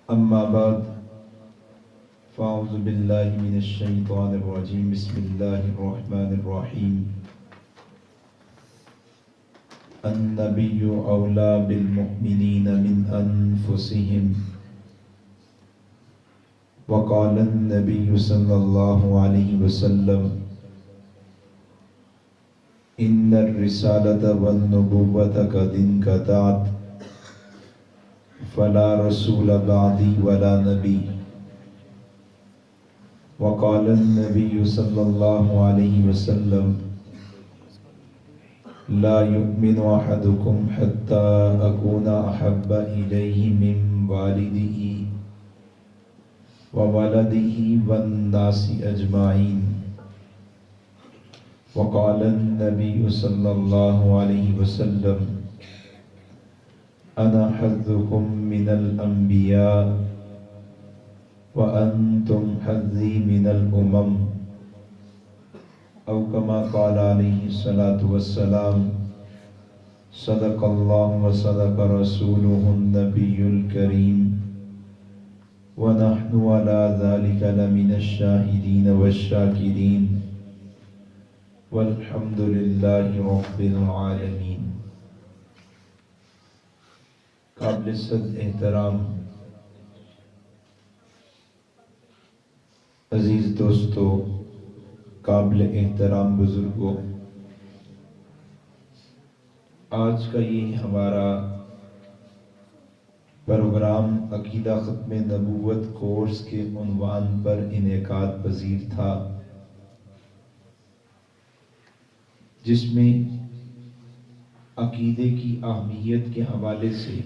أما بعد فأعوذ بالله من الشيطان الرجيم بسم الله الرحمن الرحيم النبي أولى بالمؤمنين من أنفسهم وقال النبي صلى الله عليه وسلم إن الرسالة والنبوة قد انقطعت فلا رسول بعدي ولا نبي وقال النبي صلى الله عليه وسلم لا يؤمن أحدكم حتى أكون أحب إليه من والده وولده والناس أجمعين وقال النبي صلى الله عليه وسلم أنا حظكم من الأنبياء وأنتم حظي من الأمم أو كما قال عليه الصلاة والسلام صدق الله وصدق رسوله النبي الكريم ونحن على ذلك لمن الشاهدين والشاكرين والحمد لله رب العالمين. قابل صد احترام عزیز دوستو، قابل احترام بزرگوں، آج کا یہ ہمارا پروگرام عقیدہ ختم نبوت کورس کے عنوان پر انعقاد پذیر تھا، جس میں عقیدے کی اہمیت کے حوالے سے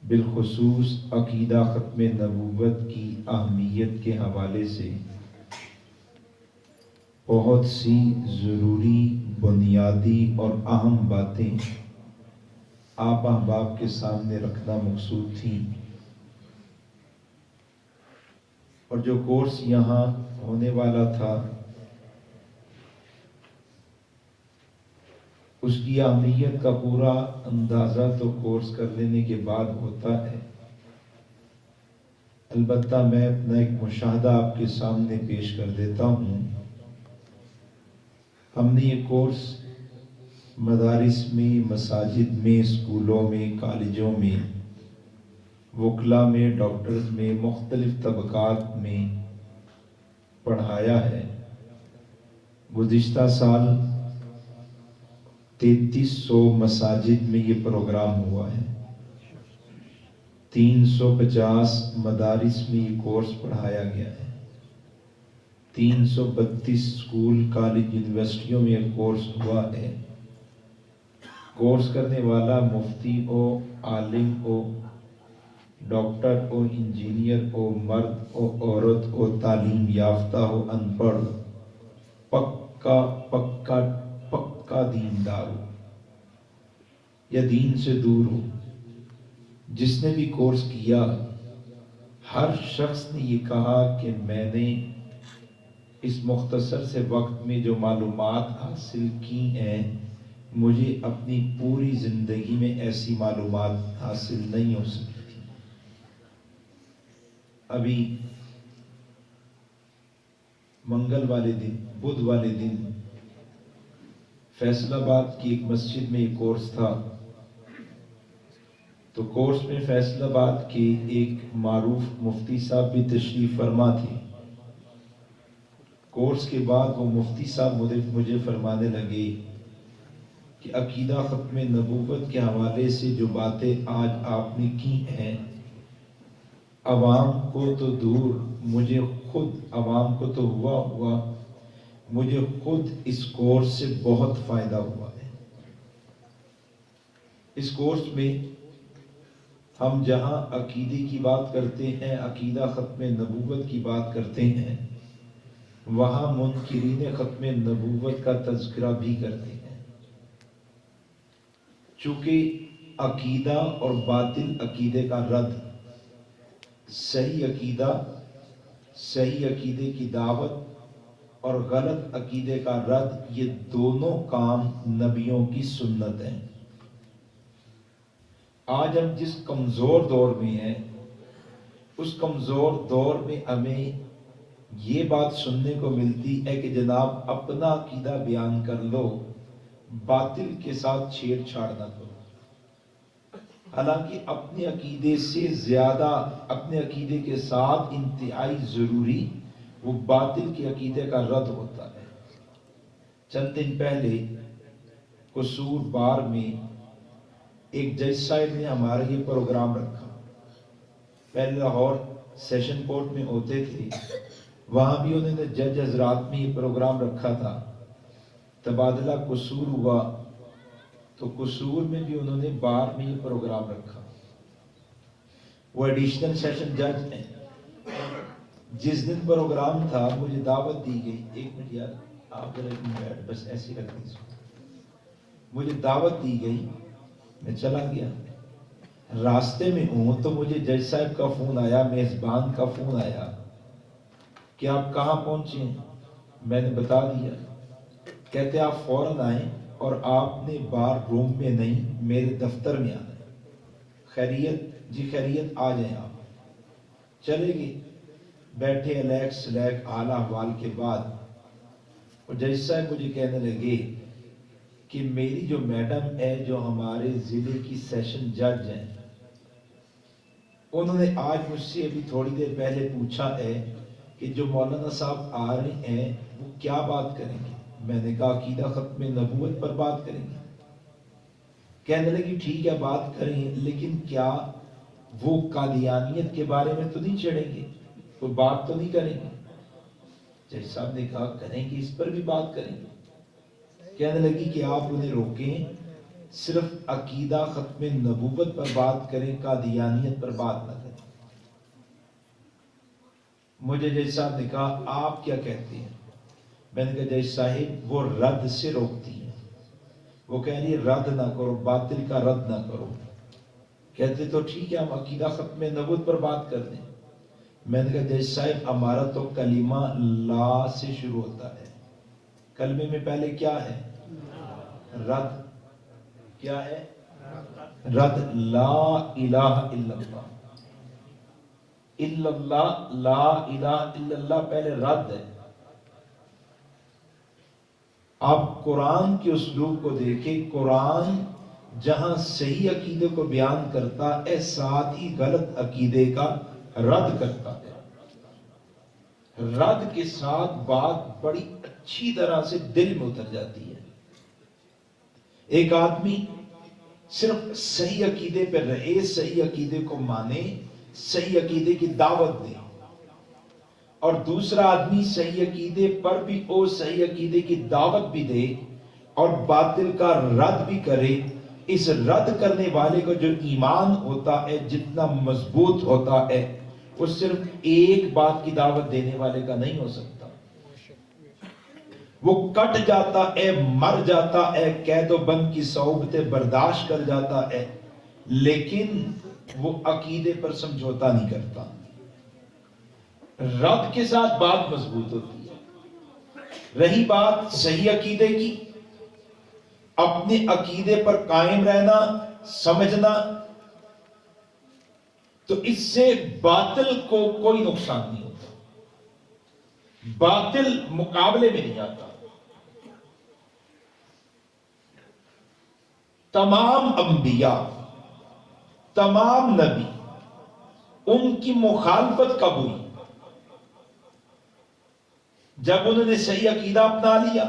بالخصوص عقیدہ ختم نبوت کی اہمیت کے حوالے سے بہت سی ضروری بنیادی اور اہم باتیں آپ احباب کے سامنے رکھنا مقصود تھیں، اور جو کورس یہاں ہونے والا تھا اس کی اہمیت کا پورا اندازہ تو کورس کر لینے کے بعد ہوتا ہے، البتہ میں اپنا ایک مشاہدہ آپ کے سامنے پیش کر دیتا ہوں۔ ہم نے یہ کورس مدارس میں، مساجد میں، اسکولوں میں، کالجوں میں، وکلاء میں، ڈاکٹرز میں، مختلف طبقات میں پڑھایا ہے۔ گزشتہ سال 3300 مساجد میں یہ پروگرام ہوا ہے، 350 مدارس میں یہ کورس پڑھایا گیا ہے، 332 اسکول، کالج، یونیورسٹیوں میں یہ کورس ہوا ہے۔ کورس کرنے والا مفتی ہو، عالم ہو، ڈاکٹر ہو، انجینئر ہو، مرد ہو، عورت ہو، تعلیم یافتہ ہو، ان پڑھ، پکا پکا پکا دیندار ہو یا دین سے دور ہو، جس نے بھی کورس کیا، ہر شخص نے یہ کہا کہ میں نے اس مختصر سے وقت میں جو معلومات حاصل کی ہیں، مجھے اپنی پوری زندگی میں ایسی معلومات حاصل نہیں ہو سکی تھی۔ ابھی منگل والے دن، بدھ والے دن فیصل آباد کی ایک مسجد میں یہ کورس تھا، تو کورس میں فیصل آباد کے ایک معروف مفتی صاحب بھی تشریف فرما تھے۔ کورس کے بعد وہ مفتی صاحب مجھے فرمانے لگے کہ عقیدہ ختم نبوت کے حوالے سے جو باتیں آج آپ نے کی ہیں، عوام کو تو دور، مجھے خود، عوام کو تو ہوا مجھے خود اس کورس سے بہت فائدہ ہوا ہے۔ اس کورس میں ہم جہاں عقیدے کی بات کرتے ہیں، عقیدہ ختم نبوت کی بات کرتے ہیں، وہاں منکرین ختم نبوت کا تذکرہ بھی کرتے ہیں، چونکہ عقیدہ اور باطل عقیدے کا رد، صحیح عقیدے کی دعوت اور غلط عقیدے کا رد، یہ دونوں کام نبیوں کی سنت ہیں۔ آج ہم جس کمزور دور میں ہیں اس کمزور دور میں ہمیں یہ بات سننے کو ملتی ہے کہ جناب اپنا عقیدہ بیان کر لو، باطل کے ساتھ چھیڑ چھاڑ نہ کرو۔ حالانکہ اپنے عقیدے سے زیادہ اپنے عقیدے کے ساتھ انتہائی ضروری وہ باطل کے عقیدے کا رد ہوتا ہے۔ چند دن پہلے قصور بار میں ایک جج صاحب نے ہمارا یہ پروگرام رکھا۔ پہلے لاہور سیشن کورٹ میں ہوتے تھے، وہاں بھی انہوں نے جج حضرات میں یہ پروگرام رکھا تھا۔ تبادلہ قصور ہوا تو قصور میں بھی انہوں نے بار میں یہ پروگرام رکھا۔ وہ ایڈیشنل سیشن جج ہیں۔ جس دن پروگرام تھا مجھے دعوت دی گئی، ایک منٹ یار آپ ذرا بیٹھ، بس ایسی رکھ دیجیے۔ مجھے دعوت دی گئی، میں چلا گیا۔ راستے میں ہوں تو مجھے جج صاحب کا فون آیا، میزبان کا فون آیا کہ آپ کہاں پہنچے ہیں؟ میں نے بتا دیا۔ کہتے آپ فوراً آئیں اور آپ نے بار روم میں نہیں میرے دفتر میں آنا ہے۔ خیریت؟ جی خیریت، آ جائیں آپ۔ چلے گئے، بیٹھے الیکس لیک حال احوال کے بعد اور جج صاحب مجھے کہنے لگے کہ میری جو میڈم ہے جو ہمارے ضلع کی سیشن جج ہیں، انہوں نے آج مجھ سے ابھی تھوڑی دیر پہلے پوچھا ہے کہ جو مولانا صاحب آ رہے ہیں وہ کیا بات کریں گے؟ میں نے کہا عقیدہ ختم نبوت پر بات کریں گے۔ کہنے لگی ٹھیک ہے بات کریں، لیکن کیا وہ قادیانیت کے بارے میں تو نہیں چڑھیں گے؟ کوئی بات تو نہیں کریں گے؟ جج صاحب نے کہا کریں گے، اس پر بھی بات کریں گے۔ کہنے لگی کہ آپ انہیں روکیں، صرف عقیدہ ختم نبوت پر بات کریں، قادیانیت پر بات نہ کریں۔ مجھے جج صاحب نے کہا آپ کیا کہتے ہیں؟ میں نے کہا جج صاحب وہ رد سے روکتی ہیں، وہ کہہ رہی ہے رد نہ کرو، باطل کا رد نہ کرو۔ کہتے تو ٹھیک ہے ہم عقیدہ ختم نبوت پر بات کر دیں۔ میں نے کہا جج صاحب ہمارا تو کلمہ لا سے شروع ہوتا ہے، کلمے میں پہلے کیا ہے؟ رد۔ کیا ہے؟ رد۔ لا الہ الا اللہ، الا اللہ، لا الہ الا اللہ پہلے رد ہے۔ آپ قرآن کے اسلوب کو دیکھیں، قرآن جہاں صحیح عقیدے کو بیان کرتا ہے ساتھ ہی غلط عقیدے کا رد کرتا ہے۔ رد کے ساتھ بات بڑی اچھی طرح سے دل میں اتر جاتی ہے۔ ایک آدمی صرف صحیح عقیدے پر رہے، صحیح عقیدے کو مانے، صحیح عقیدے کی دعوت دے، اور دوسرا آدمی صحیح عقیدے پر بھی او صحیح عقیدے کی دعوت بھی دے اور باطل کا رد بھی کرے۔ اس رد کرنے والے کا جو ایمان ہوتا ہے جتنا مضبوط ہوتا ہے وہ صرف ایک بات کی دعوت دینے والے کا نہیں ہو سکتا، وہ کٹ جاتا ہے، مر جاتا ہے، قید و بند کی صعوبتیں برداشت کر جاتا ہے، لیکن وہ عقیدے پر سمجھوتا نہیں کرتا۔ رد کے ساتھ بات مضبوط ہوتی ہے۔ رہی بات صحیح عقیدے کی، اپنے عقیدے پر قائم رہنا، سمجھنا، تو اس سے باطل کو کوئی نقصان نہیں ہوتا، باطل مقابلے میں نہیں آتا۔ تمام انبیاء، تمام نبی، ان کی مخالفت کب ہوئی؟ جب انہوں نے صحیح عقیدہ اپنا لیا،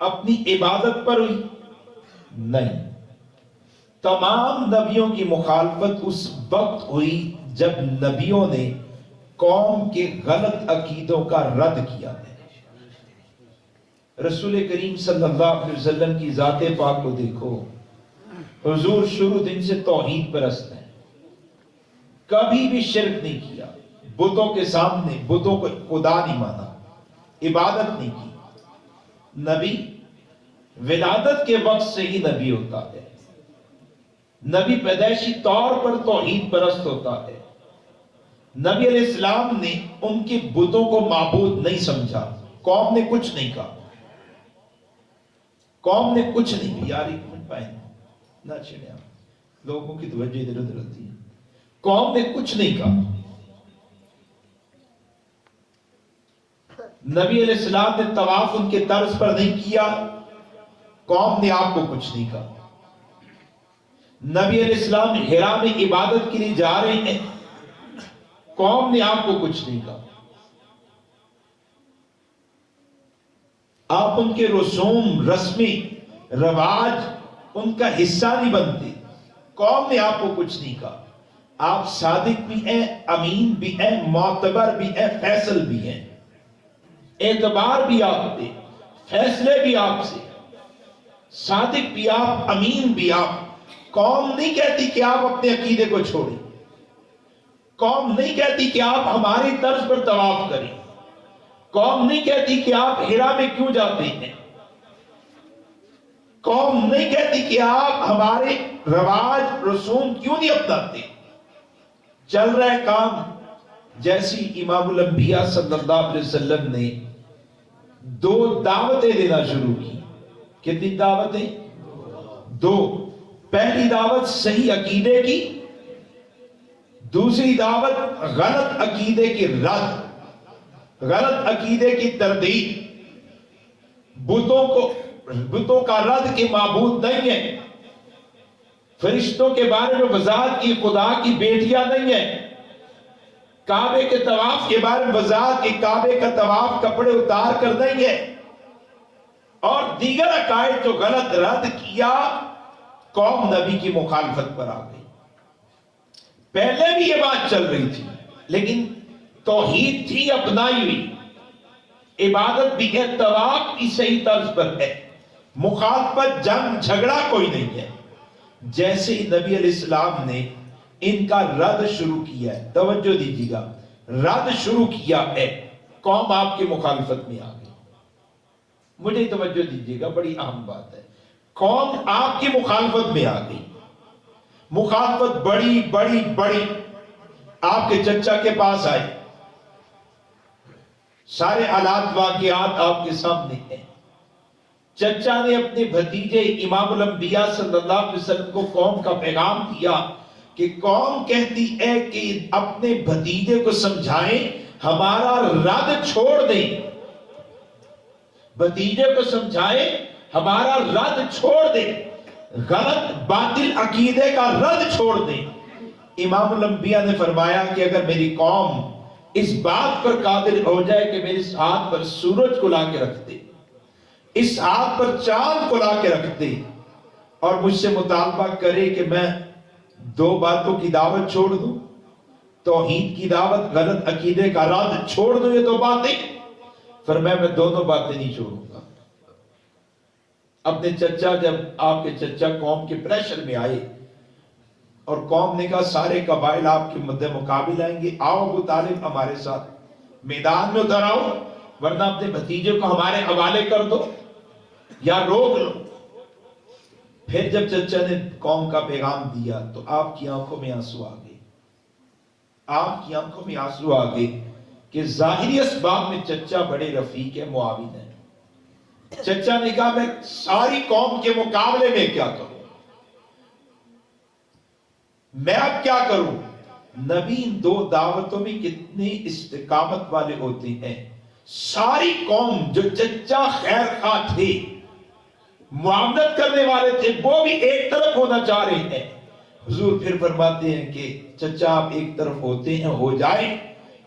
اپنی عبادت پر ہوئی؟ نہیں، تمام نبیوں کی مخالفت اس وقت ہوئی جب نبیوں نے قوم کے غلط عقیدوں کا رد کیا ہے۔ رسول کریم صلی اللہ علیہ وسلم کی ذات پاک کو دیکھو، حضور شروع دن سے توحید پرست ہیں، کبھی بھی شرک نہیں کیا، بتوں کے سامنے بتوں کو خدا نہیں مانا، عبادت نہیں کی۔ نبی ولادت کے وقت سے ہی نبی ہوتا ہے، نبی پیدائشی طور پر توحید پرست ہوتا ہے۔ نبی علیہ السلام نے ان کے بتوں کو معبود نہیں سمجھا، قوم نے کچھ نہیں کہا، قوم نے کچھ نہیں کیا۔ یار ایک منٹ پائیں، نہ چھڑیا، لوگوں کی توجہ ادھر ادھر ہوتی ہے. قوم نے کچھ نہیں کہا. نبی علیہ السلام نے طواف ان کے طرز پر نہیں کیا، قوم نے آپ کو کچھ نہیں کہا. نبی علیہ السلام حرا میں عبادت کے لیے جا رہے ہیں، قوم نے آپ کو کچھ نہیں کہا. آپ ان کے رسوم رسمی رواج ان کا حصہ نہیں بنتے، قوم نے آپ کو کچھ نہیں کہا. آپ صادق بھی ہیں، امین بھی ہیں، معتبر بھی ہیں، فیصل بھی ہیں. اعتبار بھی آپ سے، فیصلے بھی آپ سے، صادق بھی آپ، امین بھی آپ. قوم نہیں کہتی کہ آپ اپنے عقیدے کو چھوڑیں، قوم نہیں کہتی کہ آپ ہماری طرز پر طواف کریں، قوم نہیں کہتی کہ آپ حرا میں کیوں جاتے ہیں، قوم نہیں کہتی کہ آپ ہمارے رواج رسوم کیوں نہیں اپناتے. چل رہا ہے کام. جیسی امام الانبیاء صلی اللہ علیہ وسلم نے 2 دعوتیں دینا شروع کی. کتنی دعوتیں؟ 2. پہلی دعوت صحیح عقیدے کی، دوسری دعوت غلط عقیدے کی رد، غلط عقیدے کی تردید. بتوں کا رد کے معبود نہیں ہے، فرشتوں کے بارے میں وضاحت کی خدا کی بیٹیاں نہیں ہیں، کعبے کے طواف کے بارے میں وضاحت کی کعبے کا طواف کپڑے اتار کر نہیں ہے، اور دیگر عقائد جو غلط رد کیا. قوم نبی کی مخالفت پر آ گئی. پہلے بھی یہ بات چل رہی تھی، لیکن توحید تھی اپنائی ہوئی، عبادت بھی ہے، طواف بھی صحیح طرز پر ہے، مخالفت جنگ جھگڑا کوئی نہیں ہے. جیسے نبی علیہ السلام نے ان کا رد شروع کیا ہے، توجہ دیجیے گا، رد شروع کیا ہے، قوم آپ کی مخالفت میں آ گئی. مجھے توجہ دیجیے گا، بڑی اہم بات ہے. قوم آپ کی مخالفت میں آ گئی. مخالفت بڑی بڑی بڑی. آپ کے چچا کے پاس آئے، سارے حالات واقعات آپ کے سامنے ہیں. چچا نے اپنے بھتیجے امام الانبیاء صلی اللہ علیہ وسلم کو قوم کا پیغام دیا کہ قوم کہتی ہے کہ اپنے بھتیجے کو سمجھائیں ہمارا رد چھوڑ دیں، بھتیجے کو سمجھائیں ہمارا رد چھوڑ دیں، غلط باطل عقیدے کا رد چھوڑ دیں. امام الانبیاء نے فرمایا کہ اگر میری قوم اس بات پر قادر ہو جائے کہ میرے اس ہاتھ پر سورج کو لا کے رکھ دے، اس ہاتھ پر چاند کو لا کے رکھ دے، اور مجھ سے مطالبہ کرے کہ میں 2 باتوں کی دعوت چھوڑ دوں، توحید کی دعوت، غلط عقیدے کا رد چھوڑ دوں، یہ 2 باتیں، فرمایا میں دونوں باتیں نہیں چھوڑوں گا. اپنے چچا، جب آپ کے چچا قوم کے پریشر میں آئے اور قوم نے کہا سارے قبائل آپ کے مد مقابل آئیں گے، آؤ ابو طالب ہمارے ساتھ میدان میں اتر آؤ، ورنہ اپنے بھتیجے کو ہمارے حوالے کر دو یا روک لو. پھر جب چچا نے قوم کا پیغام دیا تو آپ کی آنکھوں میں آنسو آ گئے. آپ کی آنکھوں میں آنسو آ گئے کہ ظاہری اسباب میں چچا بڑے رفیق ہیں، معاون ہیں. چچا نے کہا میں ساری قوم کے مقابلے میں کیا کروں، میں اب کیا کروں. نبی ان 2 دعوتوں میں کتنے استقامت والے ہوتے ہیں. ساری قوم جو چچا خیر خواہ تھے، معاونت کرنے والے تھے، وہ بھی ایک طرف ہونا چاہ رہے ہیں. حضور پھر فرماتے ہیں کہ چچا آپ ایک طرف ہوتے ہیں، ہو جائیں،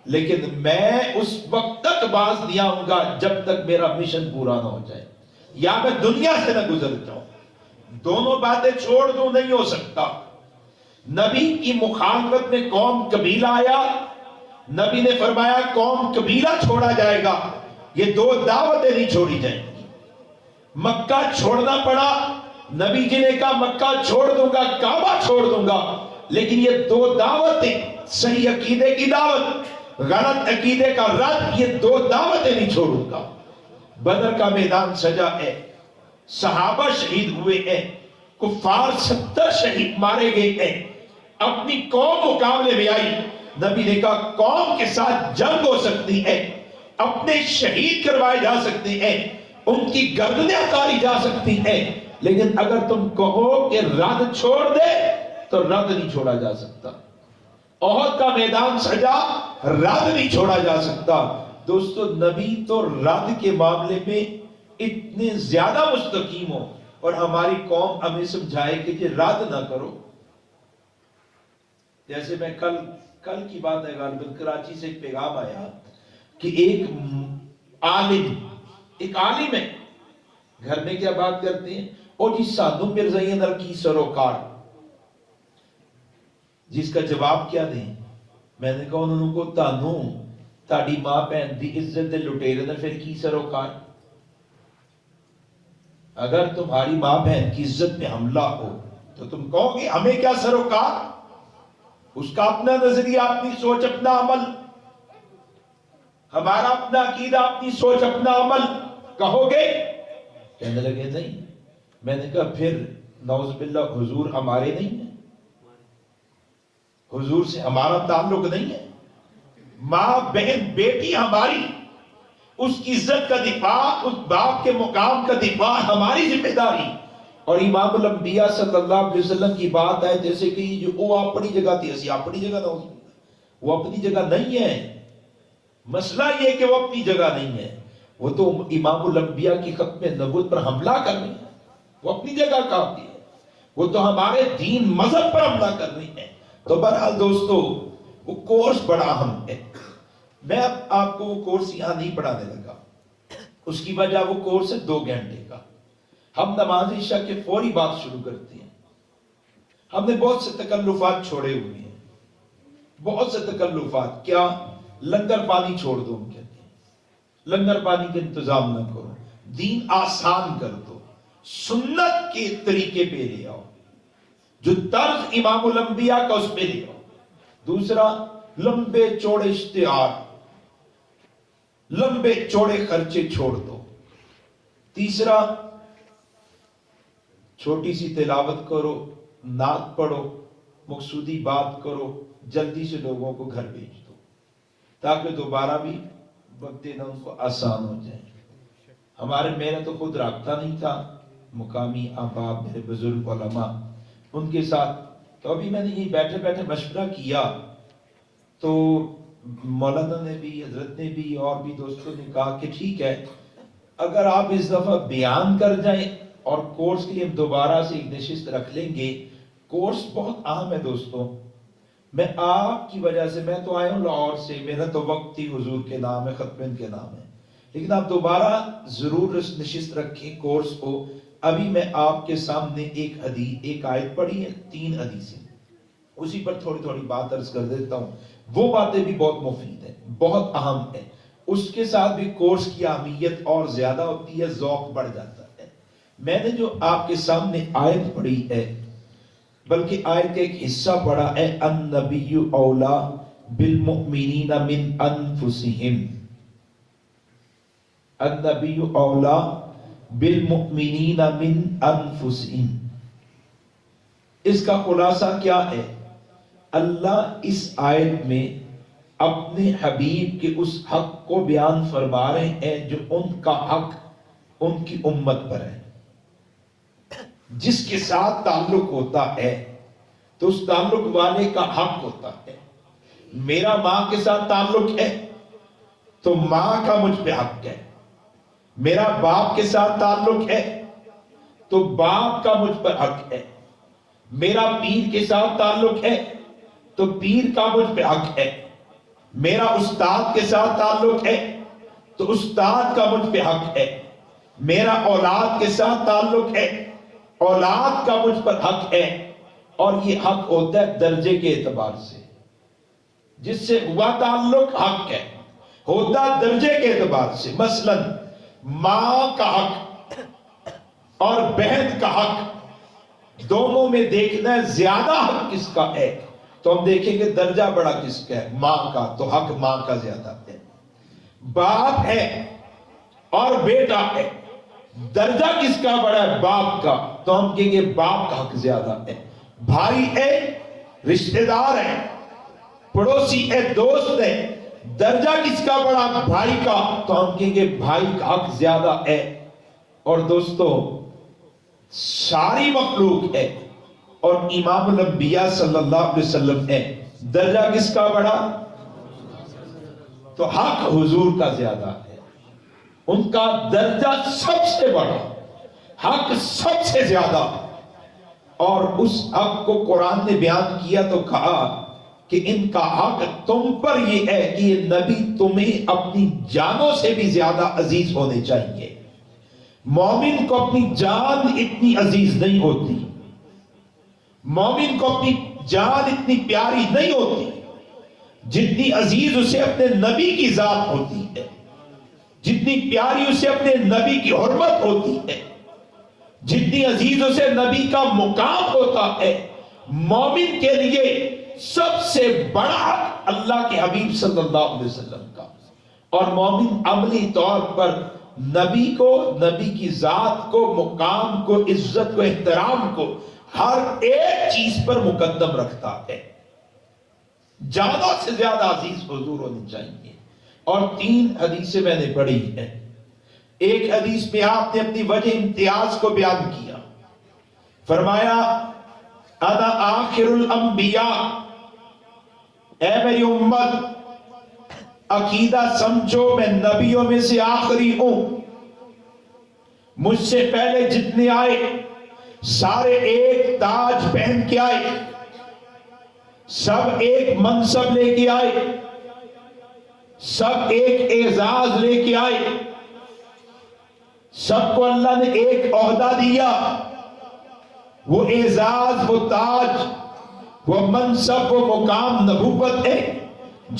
لیکن میں اس وقت تک باز نہیں آؤں گا جب تک میرا مشن پورا نہ ہو جائے، یا میں دنیا سے نہ گزر جاؤں. دونوں باتیں چھوڑ دوں، نہیں ہو سکتا. نبی کی مخالفت میں قوم قبیلہ آیا، نبی نے فرمایا قوم قبیلہ چھوڑا جائے گا، یہ 2 دعوتیں نہیں چھوڑی جائیں گی. مکہ چھوڑنا پڑا، نبی جی نے کہا مکہ چھوڑ دوں گا، کعبہ چھوڑ دوں گا، لیکن یہ 2 دعوتیں، صحیح عقیدے کی دعوت، غلط عقیدے کا رد، یہ 2 دعوتیں نہیں چھوڑوں گا. بدر کا میدان سجا ہے، صحابہ شہید ہوئے ہیں، کفار 70 شہید مارے گئے ہیں. اپنی قوم مقابلے میں آئی، نبی نے کہا قوم کے ساتھ جنگ ہو سکتی ہے، اپنے شہید کروائے جا سکتے ہیں، ان کی گردنیں اتاری جا سکتی ہیں، لیکن اگر تم کہو کہ رد چھوڑ دے تو رد نہیں چھوڑا جا سکتا. احد کا میدان سجا، رد نہیں چھوڑا جا سکتا. دوستو نبی تو رد کے معاملے میں اتنے زیادہ مستقیم ہو، اور ہماری قوم ہمیں سمجھائے کہ یہ رد نہ کرو. جیسے میں کل کی بات ہے، غالباً کراچی سے ایک پیغام آیا کہ ایک عالم ہے، گھر میں کیا بات کرتے ہیں، او جی سانو مرزائیں نال کی سروکار. جس کا جواب کیا دیں؟ میں نے کہا انہوں کو تانوں تاڑی ماں بہن دی عزت دے لٹیرے نے پھر کی سروکار. اگر تمہاری ماں بہن کی عزت میں حملہ ہو تو تم کہو گے ہمیں کیا سروکار؟ اس کا اپنا نظریہ، اپنی سوچ، اپنا عمل. ہمارا اپنا عقیدہ، اپنی سوچ، اپنا عمل. کہو گے؟ کہنے لگے نہیں. میں نے کہا پھر نعوذ باللہ حضور ہمارے نہیں ہیں، حضور سے ہمارا تعلق نہیں ہے. ماں بہن بیٹی ہماری، اس کی عزت کا دفاع، اس باپ کے مقام کا دفاع ہماری ذمہ داری. اور امام الانبیاء صلی اللہ علیہ وسلم کی بات ہے جیسے کہ جو وہ اپنی جگہ تھی، اسی اپنی جگہ نہ، وہ اپنی جگہ نہیں ہے. مسئلہ یہ کہ وہ اپنی جگہ نہیں ہے، وہ تو امام الانبیاء کی ختم نبوت پر حملہ کر رہی ہے. وہ اپنی جگہ کافی ہے، وہ تو ہمارے دین مذہب پر حملہ کر رہی ہے. تو بہرحال دوستو وہ کورس بڑا اہم ہے. میں اب آپ کو وہ کورس یہاں نہیں پڑھانے لگا، اس کی وجہ وہ کورس ہے 2 گھنٹے کا. ہم نماز عشاء کے فوری بات شروع کرتے ہیں. ہم نے بہت سے تکلفات چھوڑے ہوئے ہیں، بہت سے تکلفات. کیا؟ لنگر پانی چھوڑ دو. ہم کہتے ہیں لنگر پانی کا انتظام نہ کرو، دین آسان کر دو، سنت کے طریقے پہ لے آؤ، جو طرز امام الانبیاء کا اس پہ لے آؤ. دوسرا، لمبے چوڑے اشتہار، لمبے چوڑے خرچے چھوڑ دو. تیسرا، چھوٹی سی تلاوت کرو، نعت پڑھو، مقصودی بات کرو، جلدی سے لوگوں کو گھر بھیج دو تاکہ دوبارہ بھی وقت دینا ان کو آسان ہو جائے. میرا تو خود رابطہ نہیں تھا مقامی احباب، میرے بزرگ علماء، ان کے ساتھ. تو ابھی میں نے یہ بیٹھے بیٹھے مشورہ کیا تو مولانا نے بھی، حضرت نے بھی، اور بھی دوستوں نے کہا کہ ٹھیک ہے، اگر آپ اس دفعہ بیان کر جائیں اور کورس کے لیے ہم دوبارہ سے ایک نشست رکھ لیں گے. کورس بہت اہم ہے دوستوں. میں آپ کی وجہ سے، میں تو آیا ہوں لاہور سے، میرا تو وقت ہی حضور کے نام ہے، ختم کے نام ہے، لیکن آپ دوبارہ ضرور نشست رکھیں کورس کو. ابھی میں آپ کے سامنے ایک آیت پڑھی ہے، 3 حدیثیں، اسی پر تھوڑی تھوڑی بات عرض کر دیتا ہوں. وہ باتیں بھی بہت مفید ہیں، بہت اہم ہیں. اس کے ساتھ بھی کورس کی اہمیت اور زیادہ ہوتی ہے، ذوق بڑھ جاتا ہے. میں نے جو آپ کے سامنے آیت پڑھی ہے، بلکہ آیت کا ایک حصہ پڑھا ہے، النبی اولا بالمؤمنین من انفسہم. النبی اولا بالمؤمنین من انفسہم. اس کا خلاصہ کیا ہے؟ اللہ اس آیت میں اپنے حبیب کے اس حق کو بیان فرما رہے ہیں جو ان کا حق ان کی امت پر ہے. جس کے ساتھ تعلق ہوتا ہے تو اس تعلق والے کا حق ہوتا ہے. میرا ماں کے ساتھ تعلق ہے تو ماں کا مجھ پہ حق ہے. میرا باپ کے ساتھ تعلق ہے تو باپ کا مجھ پر حق ہے. میرا پیر کے ساتھ تعلق ہے تو پیر کا مجھ پہ حق ہے. میرا استاد کے ساتھ تعلق ہے تو استاد کا مجھ پہ حق ہے. میرا اولاد کے ساتھ تعلق ہے، اولاد کا مجھ پر حق ہے. اور یہ حق ہوتا ہے درجے کے اعتبار سے، جس سے ہوا تعلق حق ہے، ہوتا درجے کے اعتبار سے. مثلا ماں کا حق اور بہن کا حق، دونوں میں دیکھنا ہے زیادہ حق کس کا ہے، تو ہم دیکھیں گے درجہ بڑا کس کا ہے، ماں کا، تو حق ماں کا زیادہ ہے. باپ ہے اور بیٹا ہے، درجہ کس کا بڑا ہے، باپ کا، تو ہم کہیں گے باپ کا حق زیادہ ہے. بھائی ہے، رشتہ دار ہے، پڑوسی ہے، دوست ہے، درجہ کس کا بڑا، بھائی کا، تو ہم کہیں گے بھائی کا حق زیادہ ہے. اور دوستو ساری مخلوق ہے اور امام الانبیاء صلی اللہ علیہ وسلم ہے، درجہ کس کا بڑا؟ تو حق حضور کا زیادہ ہے، ان کا درجہ سب سے بڑا، حق سب سے زیادہ۔ اور اس حق کو قرآن نے بیان کیا تو کہا کہ ان کا حق تم پر یہ ہے کہ یہ نبی تمہیں اپنی جانوں سے بھی زیادہ عزیز ہونے چاہیے۔ مومن کو اپنی جان اتنی عزیز نہیں ہوتی، مومن کو اپنی جان اتنی پیاری نہیں ہوتی جتنی عزیز اسے اپنے نبی کی ذات ہوتی ہے، جتنی پیاری اسے اپنے نبی کی حرمت ہوتی ہے، جتنی عزیز اسے نبی کا مقام ہوتا ہے۔ مومن کے لیے سب سے بڑا حق اللہ کے حبیب صلی اللہ علیہ وسلم کا، اور مومن عملی طور پر نبی کو، نبی کی ذات کو، مقام کو، عزت کو، احترام کو ہر ایک چیز پر مقدم رکھتا ہے۔ جانوں سے زیادہ عزیز حضور ہونے چاہیے۔ اور 3 حدیثیں میں نے پڑھی ہیں۔ ایک حدیث میں آپ نے اپنی وجہ امتیاز کو بیان کیا، فرمایا انا آخر الانبیاء، اے میری امت عقیدہ سمجھو میں نبیوں میں سے آخری ہوں، مجھ سے پہلے جتنے آئے سارے ایک تاج پہن کے آئے، سب ایک منصب لے کے آئے، سب ایک اعزاز لے کے آئے، سب کو اللہ نے ایک عہدہ دیا، وہ اعزاز، وہ تاج، وہ منصب، وہ مقام نبوت ہے۔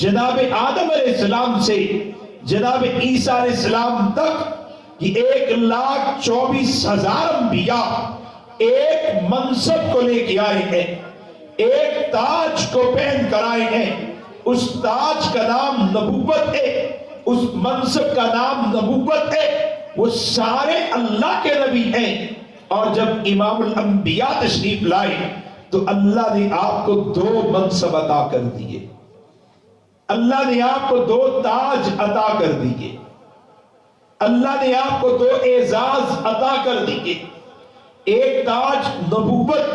جناب آدم علیہ السلام سے جناب عیسیٰ علیہ السلام تک یہ 1,24,000 انبیاء ایک منصب کو لے کے آئے ہیں، ایک تاج کو پہن کر آئے ہیں۔ اس تاج کا نام نبوت ہے، اس منصب کا نام نبوت ہے، وہ سارے اللہ کے نبی ہیں۔ اور جب امام الانبیاء تشریف لائے تو اللہ نے آپ کو 2 منصب عطا کر دیے، اللہ نے آپ کو 2 تاج عطا کر دیے، اللہ نے آپ کو 2 اعزاز عطا کر دیے۔ ایک تاج نبوت،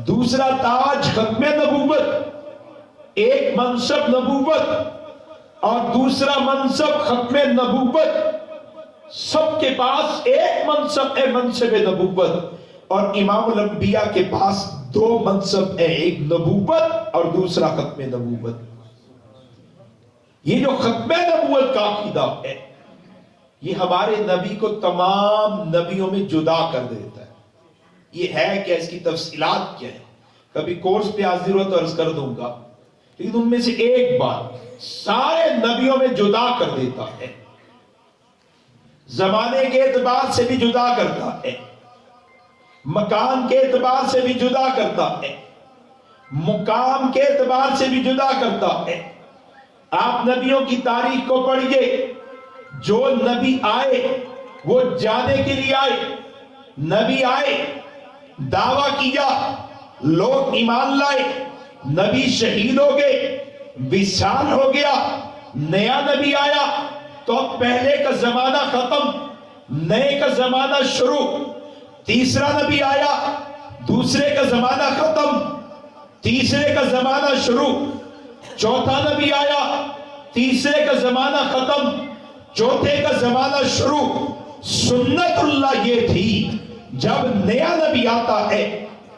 دوسرا تاج ختم نبوت، ایک منصب نبوت اور دوسرا منصب ختم نبوت۔ سب کے پاس ایک منصب ہے، منصب نبوت، اور امام الانبیاء کے پاس 2 منصب ہیں، ایک نبوت اور دوسرا ختم نبوت۔ یہ جو ختم نبوت کا عقیدہ ہے یہ ہمارے نبی کو تمام نبیوں میں جدا کر دیتا ہے۔ یہ ہے کہ اس کی تفصیلات کیا ہے، کبھی کورس پہ حاضر ہو تو عرض کر دوں گا، لیکن ان میں سے ایک بات سارے نبیوں میں جدا کر دیتا ہے، زمانے کے اعتبار سے بھی جدا کرتا ہے، مکان کے اعتبار سے بھی جدا کرتا ہے، مقام کے اعتبار سے بھی جدا کرتا ہے۔ آپ نبیوں کی تاریخ کو پڑھیے، جو نبی آئے وہ جانے کے لیے آئے، نبی آئے دعویٰ کیا، لوگ ایمان لائے، نبی شہید ہو گئے، وصال ہو گیا، نیا نبی آیا تو اب پہلے کا زمانہ ختم، نئے کا زمانہ شروع۔ تیسرا نبی آیا، دوسرے کا زمانہ ختم، تیسرے کا زمانہ شروع۔ چوتھا نبی آیا، تیسرے کا زمانہ ختم، چوتھے کا زمانہ شروع۔ سنت اللہ یہ تھی جب نیا نبی آتا ہے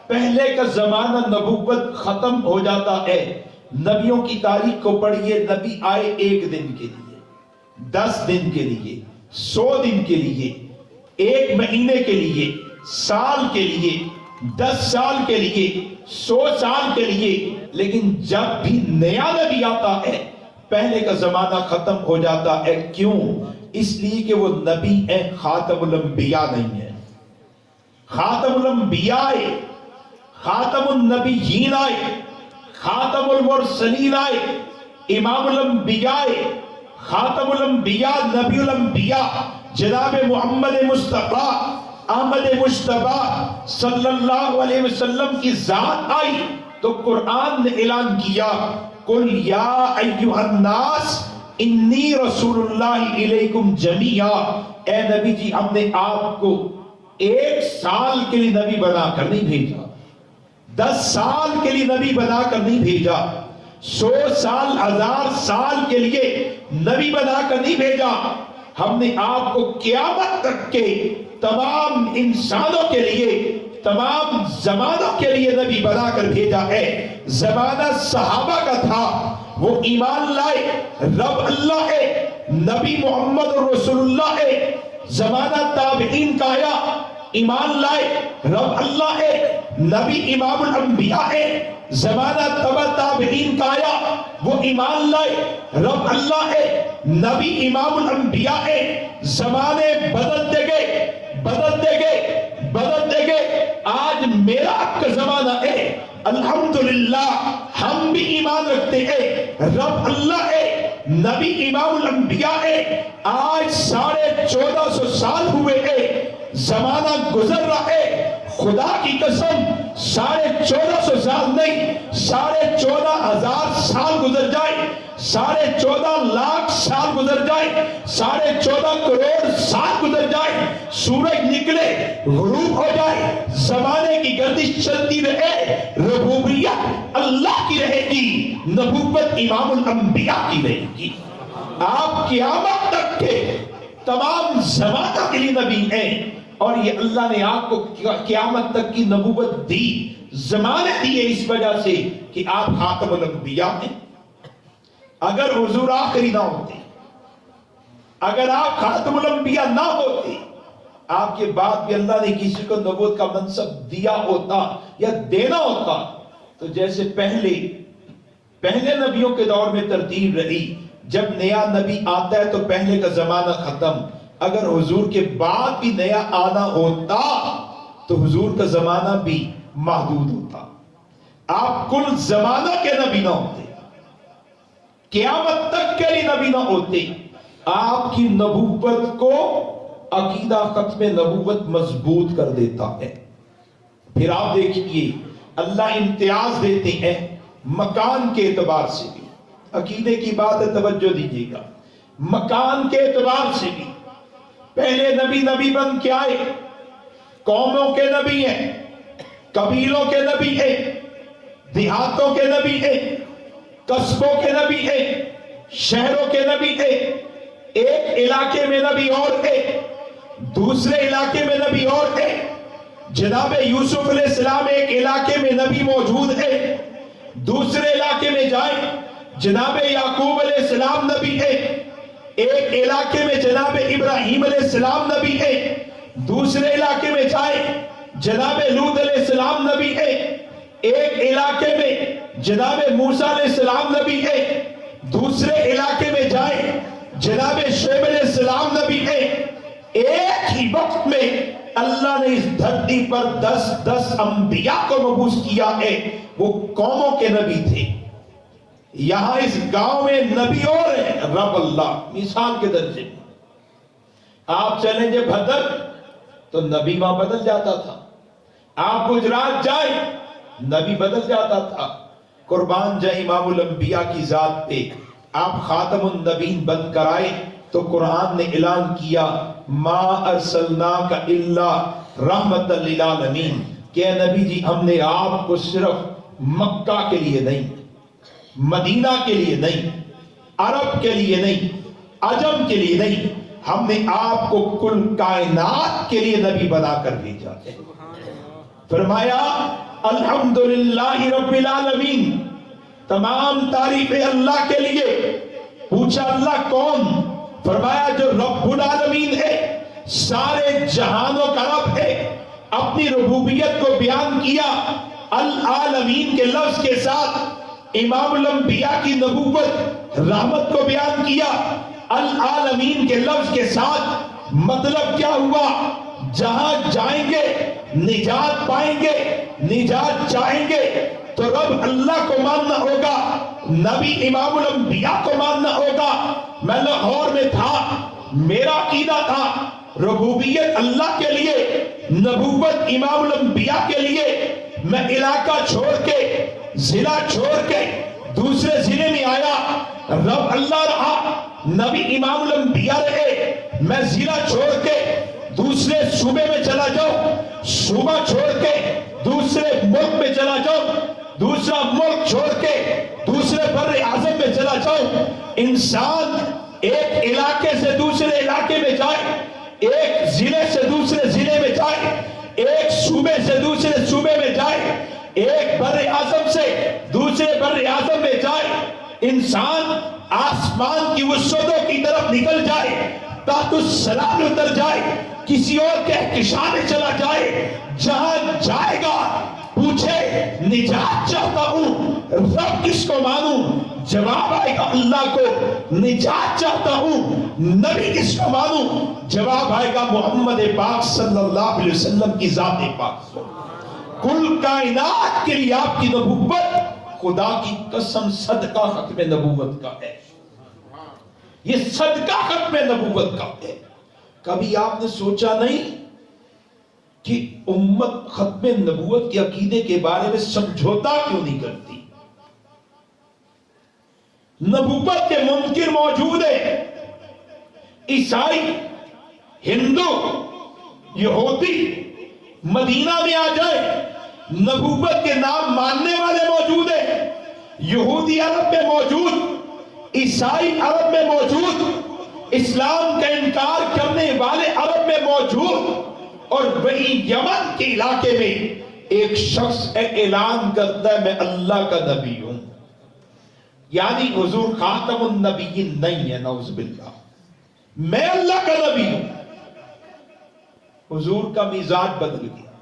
پہلے کا زمانہ نبوت ختم ہو جاتا ہے۔ نبیوں کی تاریخ کو پڑھیے، نبی آئے 1 دن کے لیے، 10 دن کے لیے، 100 دن کے لیے، 1 مہینے کے لیے، سال کے لیے، 10 سال کے لیے، 100 سال کے لیے، لیکن جب بھی نیا نبی آتا ہے پہلے کا زمانہ ختم ہو جاتا ہے۔ کیوں؟ اس لیے کہ وہ نبی ہیں، خاتم الانبیاء نہیں ہے۔ خاتم الانبیاء آئے، خاتم النبیین آئے، خاتم المرسلین آئے، امام الانبیاء آئے، خاتم الانبیاء، نبی الانبیاء جناب محمد مصطفیٰ احمد مجتبیٰ صلی اللہ علیہ وسلم کی ذات آئی تو قرآن نے اعلان کیا، قل یا ایھا الناس انی رسول اللہ الیکم جمیعا، اے نبی جی ہم نے آپ کو 1 سال کے لیے نبی بنا کر نہیں بھیجا، 10 سال کے لیے نبی بنا کر نہیں بھیجا، 100 سال 1000 سال کے لیے نبی بنا کر نہیں بھیجا. ہم نے آپ کو قیامت تک کے تمام انسانوں کے لیے، تمام زمانوں کے لیے نبی بنا کر بھیجا ہے. زمانہ صحابہ کا تھا، وہ ایمان لائے رب اللہ ہے، نبی محمد رسول اللہ ہے. زمانہ تابعین کا آیا، ایمان لائے رب اللہ ہے، نبی امام الانبیاء ہے. زمانہ تبع تابعین کا آیا، وہ ایمان لائے رب اللہ ہے، نبی امام الانبیاء ہے. زمانے بدلتے گئے، بدلتے گئے، بدلتے گئے. آج میرا آپ کا زمانہ ہے، الحمدللہ ہم بھی ایمان رکھتے ہیں رب اللہ ہے، نبی امام الانبیاء ہے. آج 1450 سال ہوئے ہیں، زمانہ گزر رہا ہے. خدا کی قسم 1450 سال نہیں، 14,500 سال گزر جائے، 14.5 لاکھ سال گزر جائے، 14.5 کروڑ سال گزر جائے، سورج نکلے غروب ہو جائے، زمانے کی گردش چلتی رہے، ربوبیت اللہ کی رہے گی، نبوت امام الانبیاء کی رہے گی. آپ قیامت تک کے تمام زمانہ کے لیے نبی ہیں، اور یہ اللہ نے آپ کو قیامت تک کی نبوت دی، زمانے دیے اس وجہ سے کہ آپ خاتم الانبیاء ہیں. اگر حضور آخری نہ ہوتے، اگر آپ خاتم الانبیاء نہ ہوتے، آپ کے بعد بھی اللہ نے کسی کو نبوت کا منصب دیا ہوتا یا دینا ہوتا، تو جیسے پہلے نبیوں کے دور میں ترتیب رہی، جب نیا نبی آتا ہے تو پہلے کا زمانہ ختم. اگر حضور کے بعد بھی نیا آنا ہوتا تو حضور کا زمانہ بھی محدود ہوتا. آپ کل زمانہ کے نبی نہ ہوتے، قیامت تک کے لیے نبی نہ ہوتے. آپ کی نبوت کو عقیدہ ختم نبوت مضبوط کر دیتا ہے. پھر آپ دیکھیے اللہ امتیاز دیتے ہیں مکان کے اعتبار سے بھی. عقیدے کی بات ہے، توجہ دیجیے گا. مکان کے اعتبار سے بھی پہلے نبی بن کے آئے، قوموں کے نبی ہیں، قبیلوں کے نبی ہیں، دیہاتوں کے نبی ہیں، قصبوں کے نبی ہیں، شہروں کے نبی ہیں. ایک علاقے میں نبی اور ہے، دوسرے علاقے میں نبی اور ہے. جناب یوسف علیہ السلام ایک علاقے میں نبی موجود ہے، دوسرے علاقے میں جائیں جناب یعقوب علیہ السلام نبی ہے. ایک علاقے میں جناب ابراہیم علیہ السلام نبی ہے، دوسرے علاقے میں جائیں جناب لوط علیہ السلام نبی ہے. ایک علاقے میں جناب موسیٰ علیہ السلام نبی ہے، دوسرے علاقے میں جائیں جناب شعیب علیہ السلام نبی ہے. ایک ہی وقت میں اللہ نے اس دھرتی پر 10 انبیاء کو مبعوث کیا ہے. وہ قوموں کے نبی تھے. یہاں اس گاؤں میں نبی اور ہے رب اللہ، مثال کے درجے میں. آپ چلیں گے بھدر تو نبی وہاں بدل جاتا تھا. آپ گجرات جائیں نبی بدل جاتا تھا. قربان جائے امام الانبیاء کی ذات پہ. آپ خاتم النبیین بن کر آئے تو قرآن نے اعلان کیا ما ارسلناک الا رحمت للعالمین، کہ نبی جی ہم نے آپ کو صرف مکہ کے لیے نہیں، مدینہ کے لیے نہیں، عرب کے لیے نہیں، عجم کے لیے نہیں، ہم نے آپ کو کل کائنات کے لیے نبی بنا کر بھیجا ہے. فرمایا الحمدللہ رب العالمین، تمام تعریفیں اللہ کے لیے. پوچھا اللہ کون؟ فرمایا جو رب العالمین ہے، سارے جہانوں کا رب ہے. اپنی ربوبیت کو بیان کیا العالمین کے لفظ کے ساتھ. امام الانبیاء کی نبوت رحمت کو بیان کیا العالمین کے لفظ کے ساتھ. مطلب کیا ہوا؟ جہاں جائیں گے نجات پائیں گے، نجات چاہیں گے تو رب اللہ کو ماننا ہوگا، نبی امام الانبیاء کو ماننا ہوگا. میں لاہور میں تھا، میرا عقیدہ تھا ربوبیت اللہ کے لیے، نبوت امام الانبیاء کے لیے. میں علاقہ چھوڑ کے، ضلع چھوڑ کے دوسرے ضلع میں آیا، رب اللہ رہا، نبی امام الانبیاء رہے. میں ضلع چھوڑ کے دوسرے صوبے میں چلا جاؤ، صوبہ چھوڑ کے دوسرے ملک میں چلا جاؤ، دوسرا ملک چھوڑ کے دوسرے بر اعظم میں چلا جاؤ، انسان ایک علاقے سے دوسرے علاقے میں جائے، ایک ضلع سے دوسرے ضلع میں جائے، ایک صوبے سے دوسرے صوبے میں جائے، ایک بر اعظم سے دوسرے بر اعظم میں جائے، انسان آسمان کی وسعتوں کی طرف نکل جائے، تحت السلام اتر جائے، کسی اور کہکشاں میں چلا جائے، جہاں جائے گا پوچھے نجات چاہتا ہوں رب کس کو مانوں، جواب آئے گا اللہ کو نجات چاہتا ہوں نبی کس کو مانوں، جواب آئے گا محمد پاک صلی اللہ علیہ وسلم کی ذات پاک۔ کل کائنات کے لیے آپ کی نبوت خدا کی قسم صدقہ ختم نبوت کا ہے، یہ صدقہ ختم نبوت کا ہے۔ کبھی آپ نے سوچا نہیں کہ امت ختم نبوت کے عقیدے کے بارے میں سمجھوتا کیوں نہیں کرتی؟ نبوت کے منکر موجود ہیں، عیسائی، ہندو، یہودی مدینہ میں آ جائے، نبوت کے نام ماننے والے موجود ہیں، یہودی عرب میں موجود، عیسائی عرب میں موجود، اسلام کا انکار کرنے والے عرب میں موجود، اور وہی یمن کے علاقے میں ایک شخص اعلان کرتا ہے میں اللہ کا نبی ہوں، یعنی حضور خاتم النبیین نہیں ہے، نعوذ باللہ، میں اللہ کا نبی ہوں۔ حضور کا مزاج بدل گیا،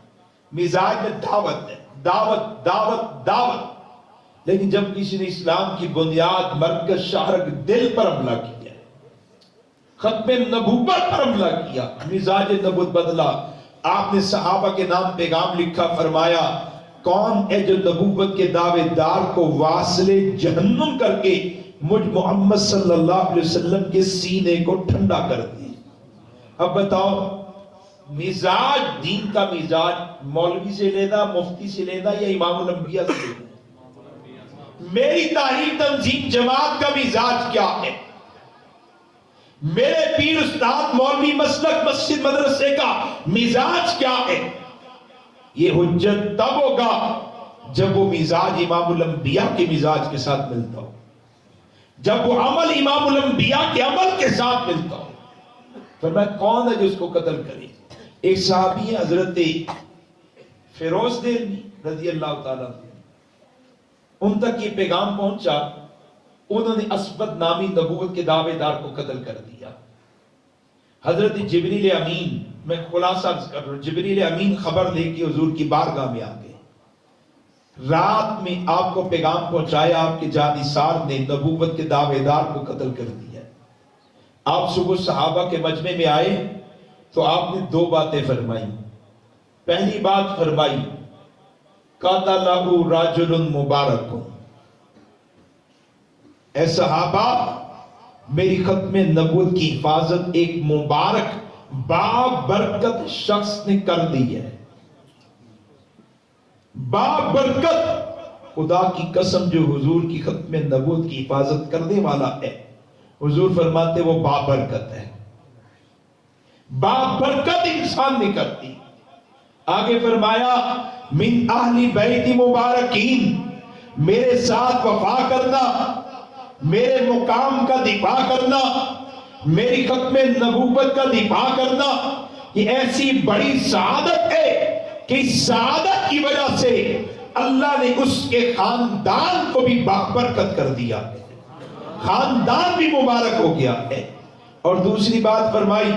مزاج میں دعوت ہے، دعوت دعوت دعوت، لیکن جب کسی نے اسلام کی بنیاد مرکز شہرک دل پر حملہ کیا، ختم نبوت پر حملہ کیا، مزاج نبوت بدلا۔ آپ نے صحابہ کے نام پیغام لکھا، فرمایا کون ہے جو نبوت کے دعوے دار کو واصل جہنم کر کے مجھ محمد صلی اللہ علیہ وسلم کے سینے کو ٹھنڈا کر دی۔ اب بتاؤ، مزاج، دین کا مزاج مولوی سے لینا، مفتی سے لینا یا امام الانبیاء سے لینا؟ میری تحریر تنظیم جماعت کا مزاج کیا ہے؟ میرے پیر استاد مولوی مسلک مسجد مدرسے کا مزاج کیا ہے؟ یہ حجت تب ہوگا جب وہ مزاج امام الانبیاء کے مزاج کے ساتھ ملتا ہو، جب وہ عمل امام الانبیاء کے عمل کے ساتھ ملتا ہو۔ فرمایا کون ہے جو اس کو قتل کرے؟ ایک صحابی ہے حضرت فیروز دہلوی رضی اللہ تعالیٰ، ان تک یہ پیغام پہنچا، انہوں نے اسبد نامی نبوت کے دعوے دار کو قتل کر دیا۔ حضرت جبریل امین، میں خلاصہ کر رہا ہوں، جبریل امین خبر لے کے حضور کی بارگاہ میں آ گئے، رات میں آپ کو پیغام پہنچایا آپ کے جانثار نے نبوت کے دعوے دار کو قتل کر دیا۔ آپ صبح صحابہ کے مجمع میں آئے تو آپ نے دو باتیں فرمائی۔ پہلی بات فرمائی قاتلہ رجل مبارک، اے صحابہ میری ختم نبوت کی حفاظت ایک مبارک بابرکت شخص نے کر دی ہے۔ بابرکت، خدا کی قسم جو حضور کی ختم نبوت کی حفاظت کرنے والا ہے، حضور فرماتے وہ بابرکت ہے۔ بابرکت انسان نے کر دی۔ آگے فرمایا من اہل بیت مبارکین، میرے ساتھ وفا کرنا، میرے مقام کا دفاع کرنا، میری ختم نبوت کا دفاع کرنا، یہ ایسی بڑی سعادت ہے کہ اس سعادت کی وجہ سے اللہ نے اس کے خاندان کو بھی بابرکت کر دیا ہے، خاندان بھی مبارک ہو گیا ہے۔ اور دوسری بات فرمائی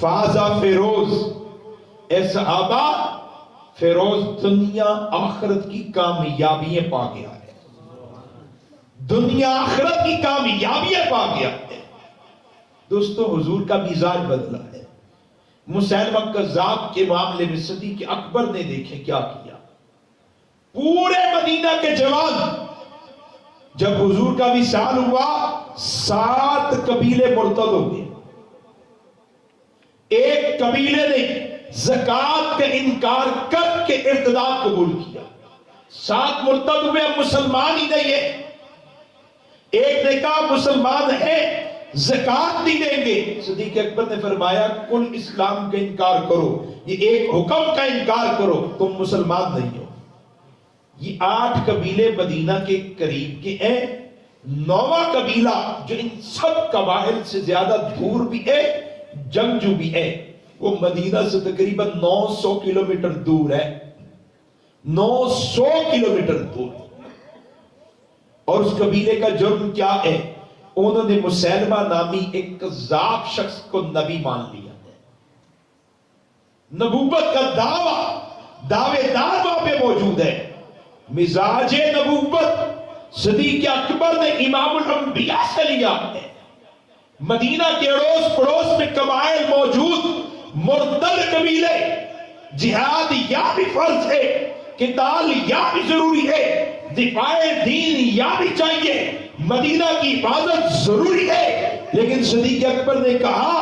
فازا فیروز، اے صحابہ فیروز دنیا آخرت کی کامیابیاں پا گیا ہے، دنیا آخرت کی کامیابیاں پا گیا ہے۔ دوستو حضور کا مزاج بدلا ہے۔ مسیلمہ کذاب کے معاملے میں صدیق اکبر نے دیکھے کیا کیا۔ پورے مدینہ کے جوان جب حضور کا وصال ہوا 7 قبیلے مرتد ہو گئے۔ ایک قبیلے نے زکوٰۃ کا انکار کر کے ارتداد قبول کیا، 7 مرتد ہوئے، اب مسلمان ہی نہیں ہے۔ ایک نے کہا مسلمان ہے زکات نہیں دیں گے. صدیق اکبر نے فرمایا کل اسلام کا انکار کرو, یہ ایک حکم کا انکار کرو, تم مسلمان نہیں ہو. یہ 8 قبیلے مدینہ کے قریب کے ہیں. 9واں قبیلہ جو ان سب قبائل سے زیادہ دور بھی ہے, جنگجو بھی ہے, وہ مدینہ سے تقریباً 900 کلومیٹر دور ہے. 900 کلومیٹر دور. اور اس قبیلے کا جرم کیا ہے؟ انہوں نے مسیلمہ نامی ایک کذاب شخص کو نبی مان لیا ہے. نبوت کا دعوے دار وہاں پہ موجود ہے. مزاج نبوت صدیق اکبر نے امام الانبیاء سے لیا ہے. مدینہ کے اڑوس پڑوس میں قبائل موجود, مرتد قبیلے, جہاد یا بھی فرض ہے, قتال یا بھی ضروری ہے, دفاع دین یا بھی چاہیے, مدینہ کی حفاظت ضروری ہے. لیکن صدیق اکبر نے کہا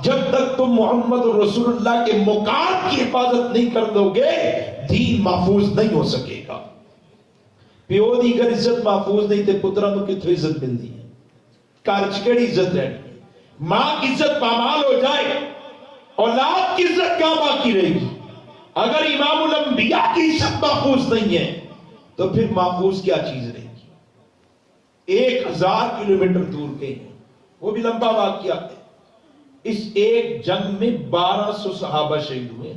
جب تک تم محمد رسول اللہ کے مقام کی حفاظت نہیں کر دو گے دین محفوظ نہیں ہو سکے گا. پیو دی اگر عزت محفوظ نہیں تے پترا نو کتھوں عزت ملتی ہے؟ کارچ کیڑی عزت رہنی ہے؟ ماں کی عزت پامال ہو جائے اولاد کی عزت کہاں باقی رہے گی؟ اگر امام الانبیاء کی عزت محفوظ نہیں ہے تو پھر محفوظ کیا چیز رہے گی؟ 1000 کلومیٹر دور کے ہیں, وہ بھی لمبا واقعہ ہے. اس ایک جنگ میں 1200 صحابہ شہید ہوئے.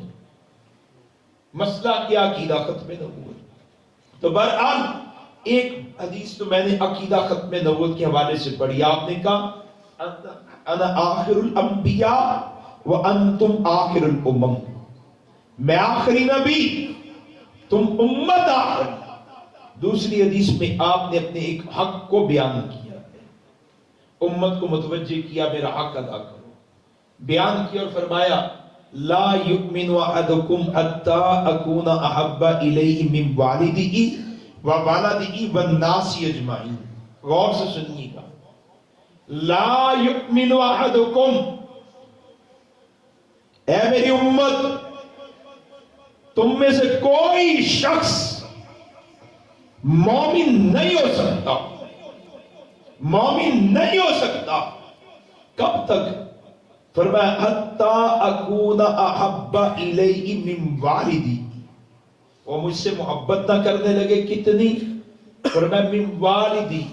مسئلہ کیا؟ عقیدہ ختم نبوت. تو بہرحال ایک حدیث تو میں نے عقیدہ ختم نبوت کے حوالے سے پڑھی. آپ نے کہا انا آخر الانبیاء وانتم آخر الامم, میں آخری نبی تم امت آخری. دوسری حدیث میں آپ نے اپنے ایک حق کو بیان کیا, امت کو متوجہ کیا میرا حق ادا کرو, بیان کیا اور فرمایا لا یؤمن احدکم حتی اکون احب الیہ من والدہ وولدہ والناس اجمعین. غور سے سنیے گا, لا یؤمن احدکم, اے میری امت تم میں سے کوئی شخص مومن نہیں ہو سکتا, مومن نہیں ہو سکتا. کب تک؟ فرمایا حتی اکون احب الیہ من والدی, وہ مجھ سے محبت نہ کرنے لگے. کتنی؟ فرمایا من والدی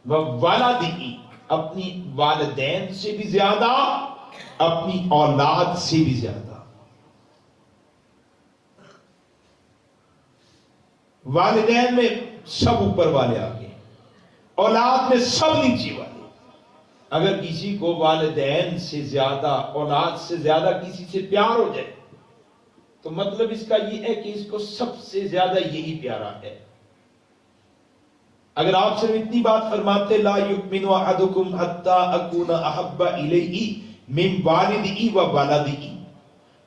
وولدی, اپنی والدین سے بھی زیادہ, اپنی اولاد سے بھی زیادہ. والدین میں سب اوپر والے آگے, اولاد میں سب نیچے والے. اگر کسی کو والدین سے زیادہ, اولاد سے زیادہ کسی سے پیار ہو جائے تو مطلب اس کا یہ ہے کہ اس کو سب سے زیادہ یہی پیارا ہے. اگر آپ صرف اتنی بات فرماتے لا یؤمن احدکم حتی اکون احب الیہ من والدہ وولدہ,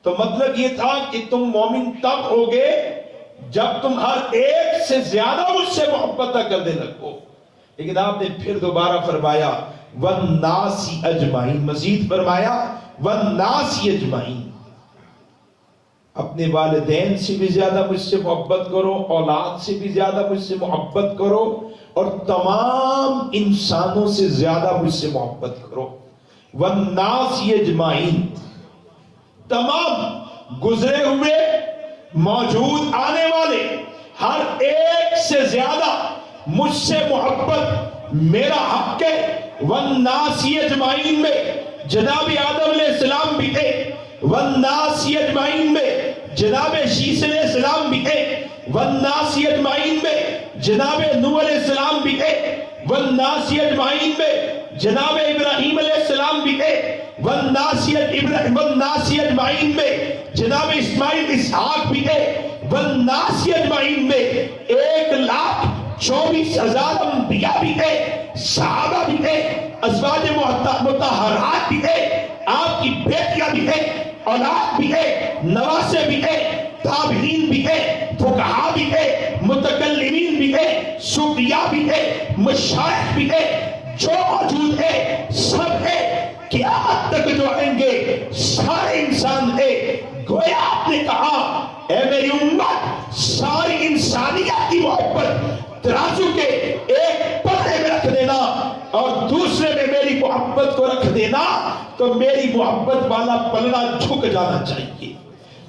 تو مطلب یہ تھا کہ تم مومن تب ہوگے جب تم ہر ایک سے زیادہ مجھ سے محبت کرنے لگو. لیکن آپ نے پھر دوبارہ فرمایا والناس اجمعین, مزید فرمایا والناس اجمعین, اپنے والدین سے بھی زیادہ مجھ سے محبت کرو, اولاد سے بھی زیادہ مجھ سے محبت کرو, اور تمام انسانوں سے زیادہ مجھ سے محبت کرو. والناس اجمعین, تمام گزرے ہوئے, موجود, آنے والے ہر ایک سے زیادہ مجھ سے محبت میرا حق ہے. والناس اجمعین میں جناب آدم علیہ السلام بھی ہے, والناس اجمعین میں جناب شیس علیہ السلام بھی ہے, والناس اجمعین میں جناب نوح علیہ السلام بھی ہے, والناس اجمعین میں جناب ابراہیم علیہ السلام بھی ہے, والناس اجمعین میں جناب اسماعیل اسحاق بھی ہے, والناس اجمعین میں 1,24,000 انبیاء بھی ہے, صحابہ بھی ہے, ازواج مطہرات بھی ہے, آپ کی بیٹیاں بھی ہے, اولاد بھی ہے, نواسے بھی ہے, تابعین بھی ہے, فقہاء بھی ہے, متکلمین بھی ہے, صوفیاء بھی ہے, مشائخ بھی ہے, جو موجود ہے سب ہے. قیامت تک جو آئیں گے سارے انسان ہے. گویا آپ نے کہا اے میری امت ساری انسانیت کی محبت ترازو کے ایک پلڑے میں رکھ دینا اور دوسرے میں میری محبت تو میری محبت والا پلڑا جھک جانا چاہیے،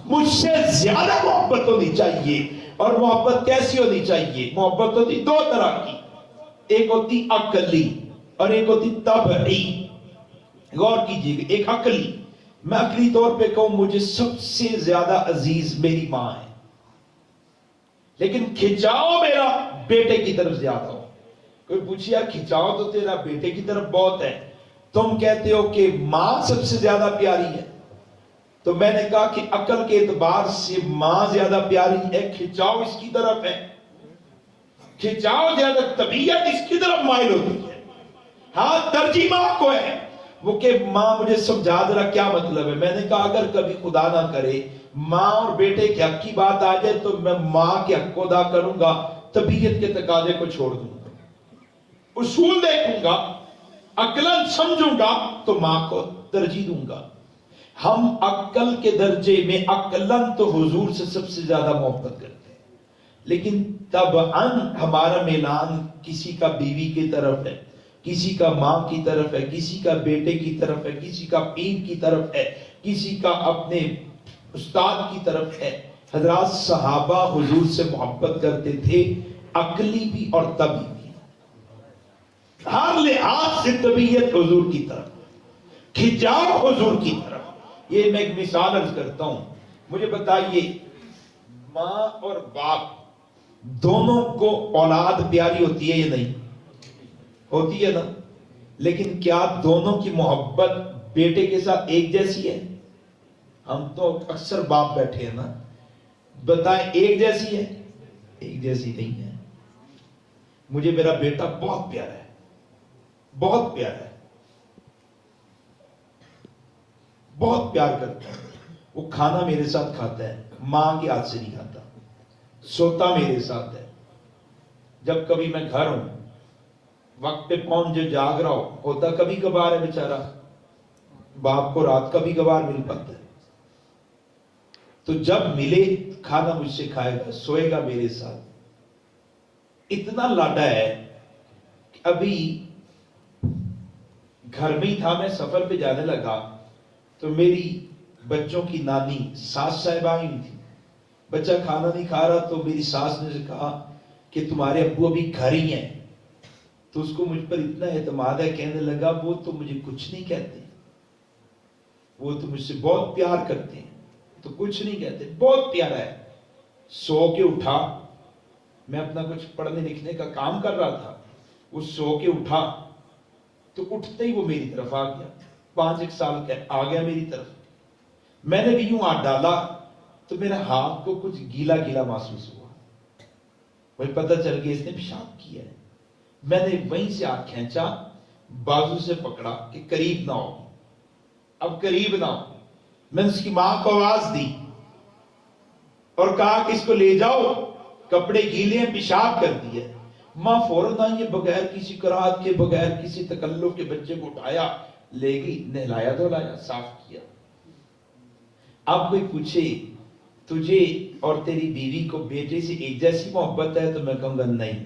مجھ سے زیادہ محبت ہونی چاہیے۔ اور محبت کیسی ہونی چاہیے؟ محبت ہوتی دو طرح کی، ایک ہوتی عقلی اور ایک ہوتی طبعی۔ غور کیجئے گا، ایک عقلی، میں عقلی طور پہ کہوں مجھے سب سے زیادہ عزیز میری ماں ہے، لیکن کھچاؤ میرا بیٹے کی طرف زیادہ ہو۔ کوئی پوچھے یار کھچاؤ تو تیرا بیٹے کی طرف بہت ہے، تم کہتے ہو کہ ماں سب سے زیادہ پیاری ہے، تو میں نے کہا کہ عقل کے اعتبار سے ماں زیادہ پیاری ہے، کھچاؤ اس کی طرف ہے، کھچاؤ زیادہ، طبیعت اس کی طرف مائل ہوتی ہے۔ ہاں ترجیح ماں کو ہے، وہ کہ ماں مجھے سمجھا ذرا کیا مطلب ہے۔ میں نے کہا اگر کبھی خدا نہ کرے ماں اور بیٹے کے حق کی بات آ جائے تو میں ماں کے حق کو ادا کروں گا، طبیعت کے تقاضے کو چھوڑ دوں گا، اصول دیکھوں گا، عقلاً سمجھوں گا تو ماں کو ترجیح دوں گا۔ ہم عقل کے درجے میں عقلاً تو حضور سے سب سے زیادہ محبت کرتے ہیں، لیکن طبعاً ہمارا میلان کسی کا بیوی کی طرف ہے، کسی کا ماں کی طرف ہے، کسی کا بیٹے کی طرف ہے، کسی کا پیر کی طرف ہے، کسی کا اپنے استاد کی طرف ہے۔ حضرات صحابہ حضور سے محبت کرتے تھے، عقلی بھی اور طبعی بھی، ہر لحاظ سے طبیعت حضور کی طرف، کھچاؤ حضور کی طرف۔ یہ میں ایک مثال عرض کرتا ہوں، مجھے بتائیے ماں اور باپ دونوں کو اولاد پیاری ہوتی ہے یا نہیں؟ ہوتی ہے نا؟ لیکن کیا دونوں کی محبت بیٹے کے ساتھ ایک جیسی ہے؟ ہم تو اکثر باپ بیٹھے ہیں نا، بتائیں ایک جیسی ہے؟ ایک جیسی نہیں ہے۔ مجھے میرا بیٹا بہت پیارا ہے، بہت پیارا ہے، بہت پیار کرتا ہے، وہ کھانا میرے ساتھ کھاتا ہے، ماں کے ہاتھ سے نہیں کھاتا، سوتا میرے ساتھ ہے، جب کبھی میں گھر ہوں وقت پہ پہنچ جو جاگ رہا ہوتا کبھی کبھار ہے بیچارہ، باپ کو رات کبھی کبھار مل پاتا ہے، تو جب ملے کھانا مجھ سے کھائے گا، سوئے گا میرے ساتھ۔ اتنا لاڈا ہے کہ ابھی گھر میں ہی تھا، میں سفر پہ جانے لگا تو میری بچوں کی نانی ساس صاحب آئی تھی، بچہ کھانا نہیں کھا رہا تو میری ساس نے کہا کہ تمہارے ابو ابھی گھر ہی ہیں، تو اس کو مجھ پر اتنا اعتماد ہے، کہنے لگا وہ تو مجھے کچھ نہیں کہتے، وہ تو مجھ سے بہت پیار کرتے ہیں، تو کچھ نہیں کہتے، بہت پیارا ہے۔ سو کے اٹھا، میں اپنا کچھ پڑھنے لکھنے کا کام کر رہا تھا، وہ سو کے اٹھا تو اٹھتے ہی وہ میری طرف آ گیا، 5-1 سال کا آ گیا میری طرف، میں نے بھی یوں ہاتھ ڈالا تو میرا ہاتھ کو کچھ گیلا گیلا محسوس ہوا، وہی پتہ چل گیا اس نے پیشاب کیا ہے۔ میں نے وہیں سے ہاتھ کھینچا، بازو سے پکڑا کہ قریب نہ ہو، اب قریب نہ ہو۔ میں نے اس کی ماں کو آواز دی اور کہا کہ اس کو لے جاؤ، کپڑے گیلے ہیں، پیشاب کر دیا۔ ماں فوراً آئی، بغیر کسی قرات کے، بغیر کسی تکلف کے بچے کو اٹھایا، لے گئی، نہلایا دھلایا، صاف کیا۔ اب کوئی پوچھے تجھے اور تیری بیوی کو بیٹے سے ایک جیسی محبت ہے، تو میں کہوں گا نہیں،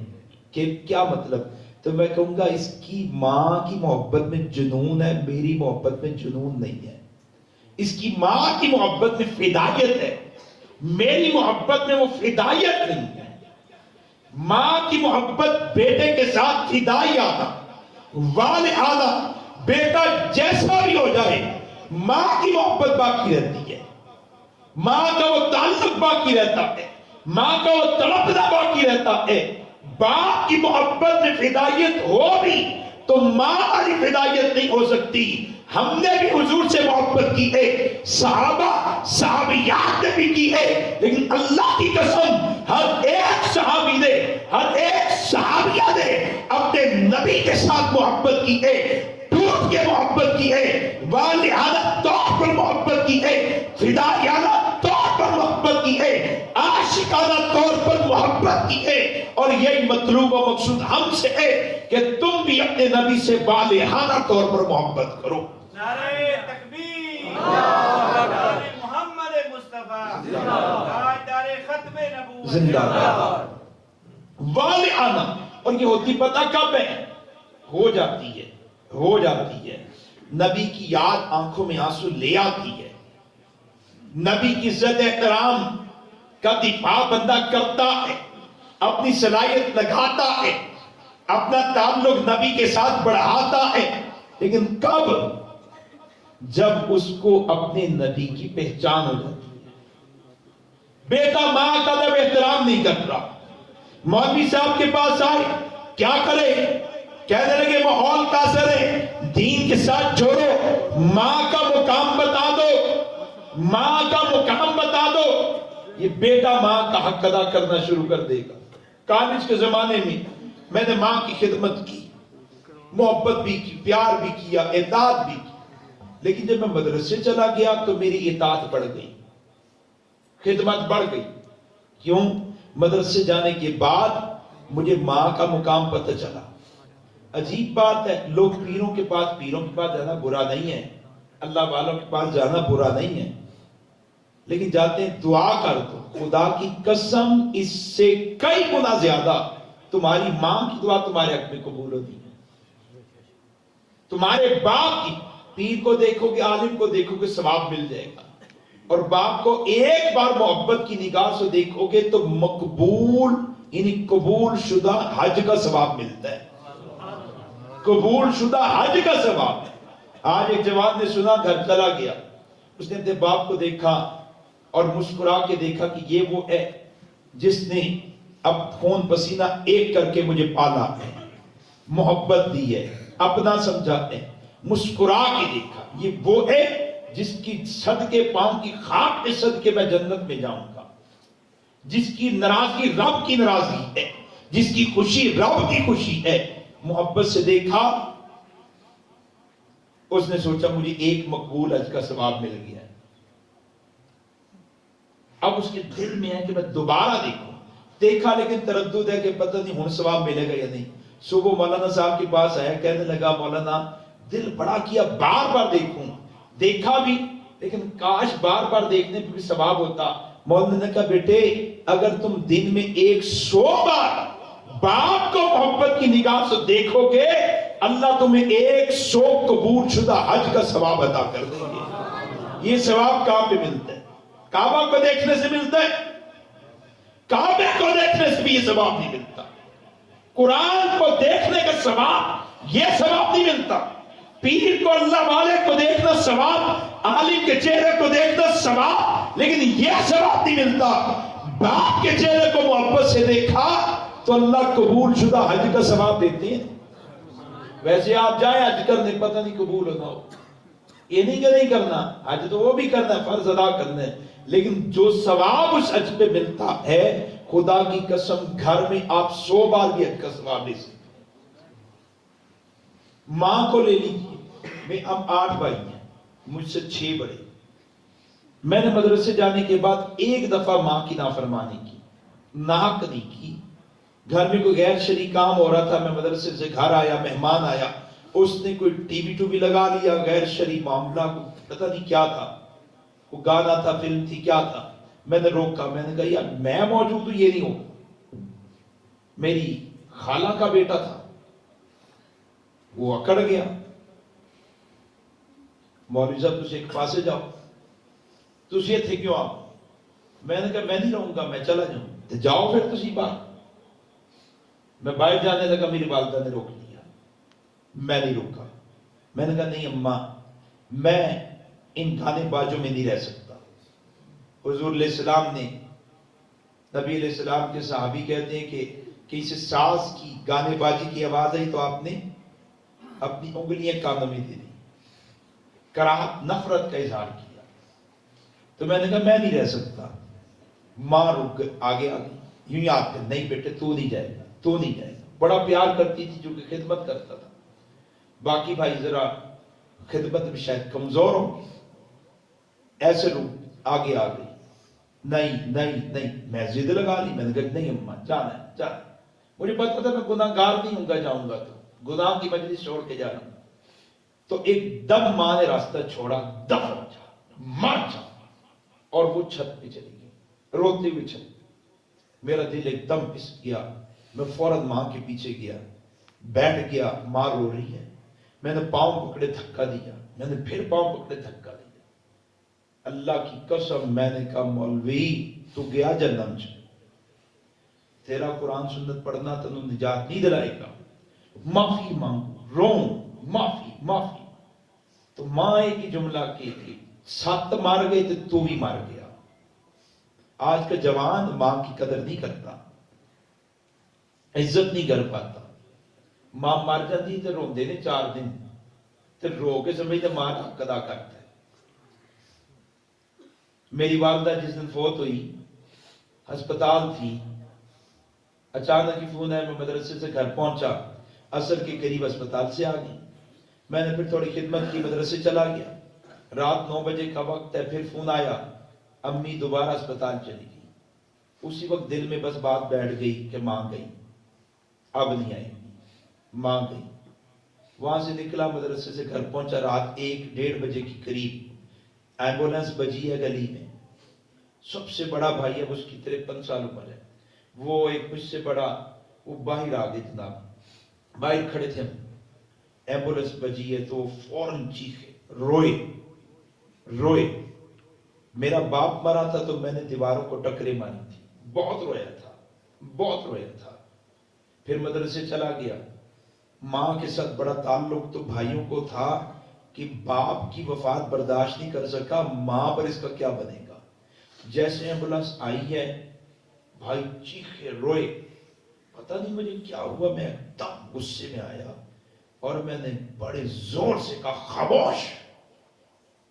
کہ کیا مطلب؟ تو میں کہوں گا اس کی ماں کی محبت میں جنون ہے، میری محبت میں جنون نہیں ہے۔ اس کی ماں کی محبت میں فدائیت ہے، میری محبت میں وہ فدائیت نہیں ہے۔ ماں کی محبت بیٹے کے ساتھ فدائی آنا، والہذا بیٹا جیسا بھی ہو جائے ماں کی محبت باقی رہتی ہے، ماں کا وہ تعلق باقی رہتا ہے، ماں کا وہ تڑپنا باقی رہتا ہے۔ باپ کی محبت میں فدائیت ہو بھی تو ماں والی فدائیت نہیں ہو سکتی۔ ہم نے بھی حضور سے محبت کی ہے، صحابہ صحابیات نے بھی کی ہے، لیکن اللہ کی قسم ہر ایک صحابی نے، ہر ایک صحابیہ نے اپنے نبی کے ساتھ محبت کی ہے، ٹوٹ کے محبت کی ہے، والہذا طور پر محبت کی ہے، فدائیانہ طور پر محبت کی ہے، عاشقانہ طور پر محبت کی ہے۔ اور یہی مطلوب و مقصود ہم سے ہے کہ تم بھی اپنے نبی سے والہانہ طور پر محبت کرو۔ نعرہ تکبیر، نعرہ محمد مصطفیٰ، تاجدار ختم نبوت زندہ باد، والہانہ۔ اور یہ ہوتی پتہ کب ہے؟ ہو جاتی ہے نبی کی یاد آنکھوں میں آنسو لے آتی ہے، نبی کی عزت احترام کا دفاع بندہ کرتا ہے، اپنی صلاحیت لگاتا ہے، اپنا تعلق نبی کے ساتھ بڑھاتا ہے، لیکن کب؟ جب اس کو اپنے نبی کی پہچان ہو جاتی ہے۔ بیٹا ماں کا ادب احترام نہیں کر رہا، مولوی صاحب کے پاس آئے، کیا کرے؟ کہنے لگے ماحول کا اثر ہے، دین کے ساتھ جوڑو، ماں کا مقام بتا دو، ماں کا مقام بتا دو، یہ بیٹا ماں کا حق ادا کرنا شروع کر دے گا۔ کالج کے زمانے میں نے ماں کی خدمت کی، محبت بھی کی، پیار بھی کیا، اطاعت بھی کی، لیکن جب میں مدرسے چلا گیا تو میری اطاعت بڑھ گئی، خدمت بڑھ گئی۔ کیوں؟ مدرسے جانے کے بعد مجھے ماں کا مقام پتہ چلا۔ عجیب بات ہے، لوگ پیروں کے پاس جانا برا نہیں ہے، اللہ والوں کے پاس جانا برا نہیں ہے، لیکن جاتے ہیں دعا کر دو، خدا کی قسم اس سے کئی گنا زیادہ تمہاری ماں کی دعا تمہارے حق میں قبول ہوتی ہے۔ تمہارے باپ کی، پیر کو دیکھو گے، عالم کو دیکھو گے، ثواب مل جائے گا، اور باپ کو ایک بار محبت کی نگاہ سے دیکھو گے تو مقبول یعنی قبول شدہ حج کا ثواب ملتا ہے، قبول شدہ حج کا ثواب ہے۔ آج ایک جوان نے سنا، گھر چلا گیا، اس نے اپنے باپ کو دیکھا اور مسکرا کے دیکھا کہ یہ وہ ہے جس نے اب خون پسینہ ایک کر کے مجھے پالا ہے، محبت دی ہے، اپنا سمجھا ہے، مسکرا کے دیکھا، یہ وہ ہے جس کی صدقے پاؤں کی خاک کے صدقے میں جنت میں جاؤں گا، جس کی ناراضگی رب کی ناراضگی ہے، جس کی خوشی رب کی خوشی ہے۔ محبت سے دیکھا، اس نے سوچا مجھے ایک مقبول حج کا ثواب مل گیا ہے، اب اس کے دل میں ہے کہ میں دوبارہ دیکھوں، دیکھا لیکن تردد ہے کہ پتہ نہیں ہوں ثواب ملے گا یا نہیں۔ صبح مولانا صاحب کے پاس آیا، کہنے لگا مولانا دل بڑا کیا، بار بار دیکھوں، دیکھا بھی لیکن کاش بار بار دیکھنے پہ بھی ثواب ہوتا۔ مولانا نے کہا بیٹے اگر تم دن میں 100 بار باپ کو محبت کی نگاہ سے دیکھو گے، اللہ تمہیں 100 قبول شدہ حج کا ثواب عطا کر دیں گے۔ یہ ثواب کہاں پہ ملتا ہے؟ کعبہ کو دیکھنے سے ملتا ہے؟ کعبے کو دیکھنے سے بھی یہ ثواب نہیں ملتا۔ قرآن کو دیکھنے کا ثواب، یہ ثواب نہیں ملتا۔ پیر کو، اللہ والے کو دیکھنا ثواب، عالم کے چہرے کو دیکھنا ثواب، لیکن یہ ثواب نہیں ملتا۔ باپ کے چہرے کو محبت سے دیکھا تو اللہ قبول شدہ حج کا ثواب دیتے ہیں۔ ویسے آپ جائیں حج کرنے، پتہ نہیں قبول ہونا ہو، یہ نہیں کہ نہیں کرنا، حج تو وہ بھی کرنا ہے، فرض ادا کرنا ہے، لیکن جو ثواب اس حج پہ ملتا ہے، خدا کی قسم گھر میں آپ 100 بار بھی حج کا ثواب لے سکتے۔ ماں کو لے لیجیے، میں اب 8 بھائی ہیں، مجھ سے 6 بڑے۔ میں نے مدرسے جانے کے بعد ایک دفعہ ماں کی نافرمانی کی، ناحق نہیں کی۔ گھر میں کوئی غیر شرعی کام ہو رہا تھا، میں مدرسے سے گھر آیا، مہمان آیا، اس نے کوئی ٹی وی لگا لیا، غیر شرعی معاملہ، پتہ نہیں کیا تھا، وہ گانا تھا، فلم تھی، کیا تھا۔ میں نے روکا، میں نے کہا یار میں موجود ہوں، یہ نہیں ہو۔ میری خالہ کا بیٹا تھا، وہ اکڑ گیا، مولوی صاحب تجھے ایک پاسے جاؤ، تجھے تھے کیوں آپ؟ میں نے کہا میں نہیں رہوں گا، میں چلا جاؤں۔ تو جاؤ پھر تجھے باہر۔ میں باہر جانے لگا، میری والدہ نے روک لیا، میں نہیں روکا۔ میں نے کہا نہیں اماں، میں ان گانے بازوں میں نہیں رہ سکتا۔ حضور علیہ السلام نے، نبی علیہ السلام کے صحابی کہتے ہیں کہ کسی ساز کی گانے بازی کی آواز آئی تو آپ نے اپنی انگلیاں کانوں میں دے دی، کراہت، نفرت کا اظہار کیا۔ تو میں نے کہا میں نہیں رہ سکتا۔ ماں رک گئی، آگے یوں ہی آپ کہتے نہیں بیٹے تو نہیں جائے گا، تو نہیں جائے گا۔ بڑا پیار کرتی تھی جو کہ خدمت کرتا تھا۔ باقی بھائی ذرا خدمت میں شاید کمزور ہوں، ایسے لوگ آگے آ گئی، نہیں نہیں نہیں، میں ضد لگا لی، میں نے کہا نہیں اماں جانا ہے، جانا ہے۔ مجھے پتا تھا میں گناہ گار نہیں ہوں گا، جاؤں گا تو گناہ کی مجلس چھوڑ کے جانا۔ تو ایک دم ماں نے راستہ چھوڑا، دفع جا، مر جا، اور وہ چھت پہ چلی گئی، روتے ہوئے چھت پہ۔ میرا دل ایک دم پس گیا، میں فوراً ماں کے پیچھے گیا، بیٹھ گیا، ماں رو رہی ہے۔ میں نے پاؤں پکڑے دھکا دیا، میں نے پھر پاؤں پکڑے دھکا دیا۔ اللہ کی قسم میں نے کہا مولوی تو گیا جہنم چ، تیرا قرآن سنت پڑھنا تنو نجات نہیں دلائے گا، معافی مانگو، رون، معافی معافی۔ تو ماں ایک ہی جملہ کی تھی، 7 مار گئے تو بھی مار گیا۔ آج کا جوان ماں کی قدر نہیں کرتا، عزت نہیں کر پاتا۔ ماں مر جاتی تو روندے نے 4 دن، تو رو کے سمجھتے ماں حق ادا کرتا ہے۔ میری والدہ جس دن فوت ہوئی، ہسپتال تھی، اچانک ہی فون آیا، میں مدرسے سے گھر پہنچا، عصر کے قریب ہسپتال سے آ گئی۔ میں نے پھر تھوڑی خدمت کی، مدرسے چلا گیا۔ رات 9 بجے کا وقت ہے، پھر فون آیا، امی دوبارہ ہسپتال چلی گئی۔ اسی وقت دل میں بس بات بیٹھ گئی کہ ماں گئی، اب نہیں آئی، ماں گئی۔ وہاں سے نکلا، مدرسے سے گھر پہنچا، رات 1-1:30 بجے کی قریب ایمبولینس بجی ہے گلی میں۔ سب سے بڑا بھائی ہے، اس کی 53 سال عمر ہے، وہ ایک مجھ سے بڑا، وہ باہر آ گئے جناب، باہر کھڑے تھے ہم، ایمبولینس بجی ہے تو فوراً چیخے، روئے۔ میرا باپ مرا تھا تو میں نے دیواروں کو ٹکرے ماری تھی، بہت رویا تھا۔ پھر مدرسے چلا گیا۔ ماں کے ساتھ بڑا تعلق تو بھائیوں کو تھا کہ باپ کی وفات برداشت نہیں کر سکا، ماں پر اس کا کیا بنے گا۔ جیسے ایمبولینس آئی ہے، بھائی چیخے، روئے، پتہ نہیں مجھے کیا ہوا، میں ایک دم غصے میں آیا اور میں نے بڑے زور سے کہا خاموش،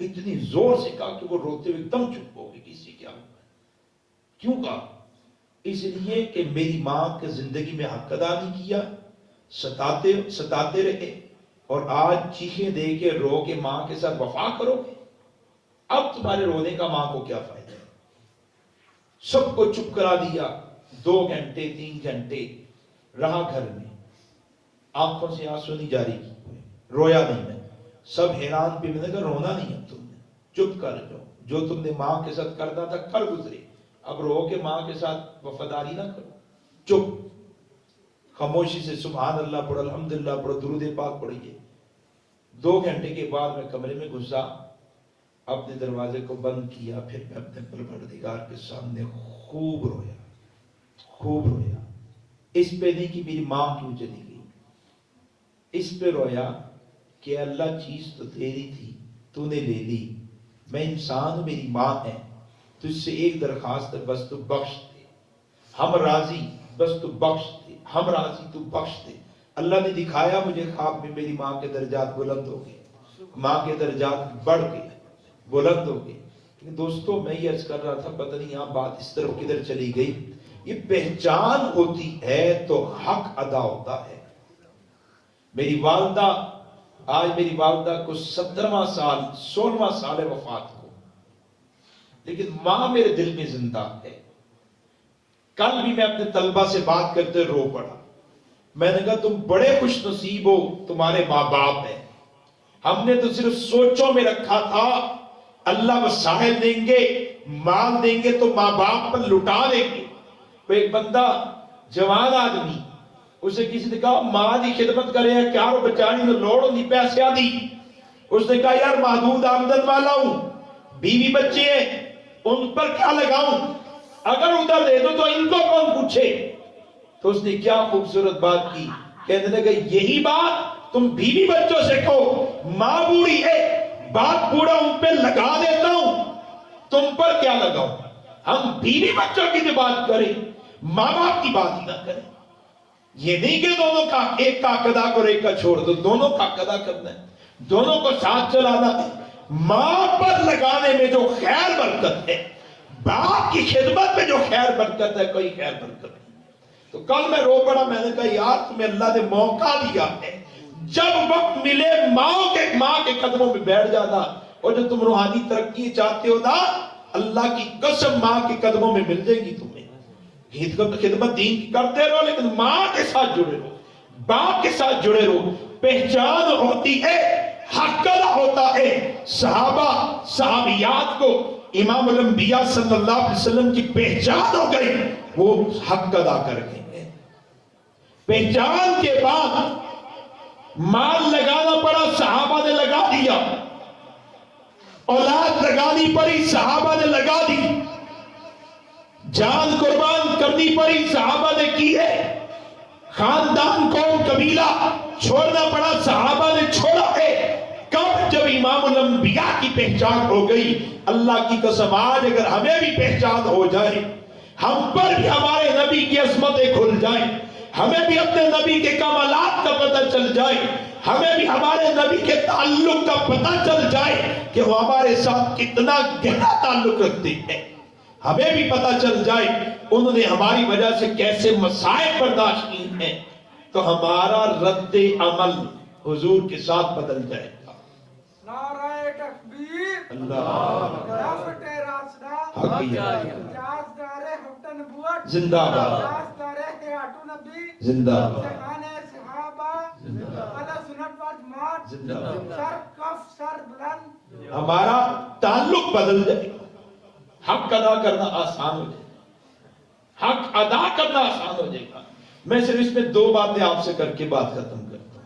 اتنی زور سے کہا کہ وہ روتے ہوئے ایک دم چپ ہو گئی، کسی کیا ہوا ہے؟ کیوں کہا؟ اس لیے کہ میری ماں کے زندگی میں حق ادا نہیں کیا، ستاتے رہے، اور آج چیخیں دے کے رو کے ماں کے ساتھ وفا کرو گے؟ اب تمہارے رونے کا ماں کو کیا فائدہ ہے؟ سب کو چپ کرا دیا، 2 گھنٹے 3 گھنٹے رہا گھر میں، آنکھوں سے آنسو نہیں جاری کی، رویا نہیں میں، سب حیران پہ، میں نے کہا رونا نہیں ہے، تم نے چپ کر جاؤ، جو تم نے ماں کے ساتھ کرنا تھا کر گزرے، اب رو کے ماں کے ساتھ وفاداری نہ کرو، چپ، خاموشی سے سبحان اللہ پڑھو، الحمدللہ پڑھو، درود پاک پڑھیے۔ 2 گھنٹے کے بعد میں کمرے میں گھسا، اپنے دروازے کو بند کیا، پھر میں اپنے پروردگار کے سامنے خوب رویا، اس پہ نہیں کہ میری ماں کیوں چلی گئی، اس پہ رویا کہ اللہ چیز تو تیری تھی، تو نے لے لی، میں انسان ہوں، میری ماں ہے، تجھ سے ایک درخواست ہے، بس تو بخش دے، ہم راضی، بس تو بخش دے، ہم راضی، تو بخش دے۔ اللہ نے دکھایا مجھے خواب میں، میری ماں کے درجات بلند ہو گئے، ماں کے درجات بڑھ گئے، بلند ہو گئے۔ لیکن دوستو میں یہ عرض کر رہا تھا، پتہ نہیں یہاں بات اس طرف کدھر چلی گئی، یہ پہچان ہوتی ہے تو حق ادا ہوتا ہے۔ میری والدہ، آج میری والدہ کو 17واں سال 16واں سال ہے وفات کو، لیکن ماں میرے دل میں زندہ ہے۔ کل بھی میں اپنے طلبہ سے بات کرتے رو پڑا، میں نے کہا تم بڑے خوش نصیب ہو، تمہارے ماں باپ ہیں، ہم نے تو صرف سوچوں میں رکھا تھا اللہ وسائل دیں گے، مال دیں گے تو ماں باپ پر لٹا دیں گے۔ وہ ایک بندہ جوان آدمی، اسے کسی نے کہا ماں دی خدمت کرے ہیں، کیا رو بچاری نے لوڑ نہیں پیسے دی، اس نے کہا یار محدود آمدن والا ہوں، بیوی بچے ہیں، ان پر کیا لگاؤں، اگر ادھر دے دو تو ان کو کون پوچھے۔ تو اس نے کیا خوبصورت بات کی، کہنے لگا یہی بات تم بیوی بچوں سے کہو، ماں بوڑھی ہے، باپ بوڑھا، ان پہ لگا دیتا ہوں، تم پر کیا لگاؤں۔ ہم بیوی بچوں کی بات کریں، ماں باپ کی بات ہی نہ کریں۔ یہ نہیں کہ دونوں کا ایک کا ادا کرو ایک کا چھوڑ دو، دونوں کا ادا کرنا ہے، دونوں کو ساتھ چلانا ہے۔ ماں پر لگانے میں جو خیر برکت ہے، باپ کی خدمت میں جو خیر برکت ہے، کوئی خیر برکت نہیں۔ تو کل میں رو پڑا، میں نے کہا یار تمہیں اللہ نے موقع دیا ہے، جب وقت ملے ماں کے قدموں میں بیٹھ جانا، اور جو تم روحانی ترقی چاہتے ہو نا، اللہ کی قسم ماں کے قدموں میں مل جائے گی تمہیں۔ خدمت دین کی کرتے رہو، لیکن ماں کے ساتھ جڑے رہو، باپ کے ساتھ جڑے رہو۔ پہچان ہوتی ہے، حق ادا ہوتا ہے۔ صحابہ صحابیات کو امام الانبیاء صلی اللہ علیہ وسلم کی پہچان ہو گئی، وہ حق ادا کر گئے۔ پہچان کے بعد مال لگانا پڑا صحابہ نے لگا دیا، اولاد لگانی پڑی صحابہ نے لگا دی، جان قربان کرنی پڑی صحابہ نے کی ہے، خاندان قوم قبیلہ چھوڑنا پڑا صحابہ نے چھوڑا ہے۔ کب؟ جب امام الانبیاء کی پہچان ہو گئی۔ اللہ کی قسم آج اگر ہمیں بھی پہچان ہو جائے، ہم پر بھی ہمارے نبی کی عظمتیں کھل جائیں، ہمیں بھی اپنے نبی کے کمالات کا پتہ چل جائے، ہمیں بھی ہمارے نبی کے تعلق کا پتہ چل جائے کہ وہ ہمارے ساتھ کتنا گہرا تعلق رکھتے ہیں، ہمیں بھی پتہ چل جائے انہوں نے ہماری وجہ سے کیسے مسائل برداشت کی ہیں، تو ہمارا رد عمل حضور کے ساتھ بدل جائے گا۔ نعرہ تکبیر، اللہ خلافت راشدہ، حقیقت جازدار حق نبوت، زندہ باد، جازدار حیات نبی، زندہ باد، جہان صحابہ، اہل سنت و جماعت، زندہ باد۔ سر کف سر بلند، ہمارا تعلق بدل جائے گا، حق ادا کرنا آسان ہو جائے گا، حق ادا کرنا آسان ہو جائے گا۔ میں صرف اس میں دو باتیں آپ سے کر کے بات ختم کرتا ہوں۔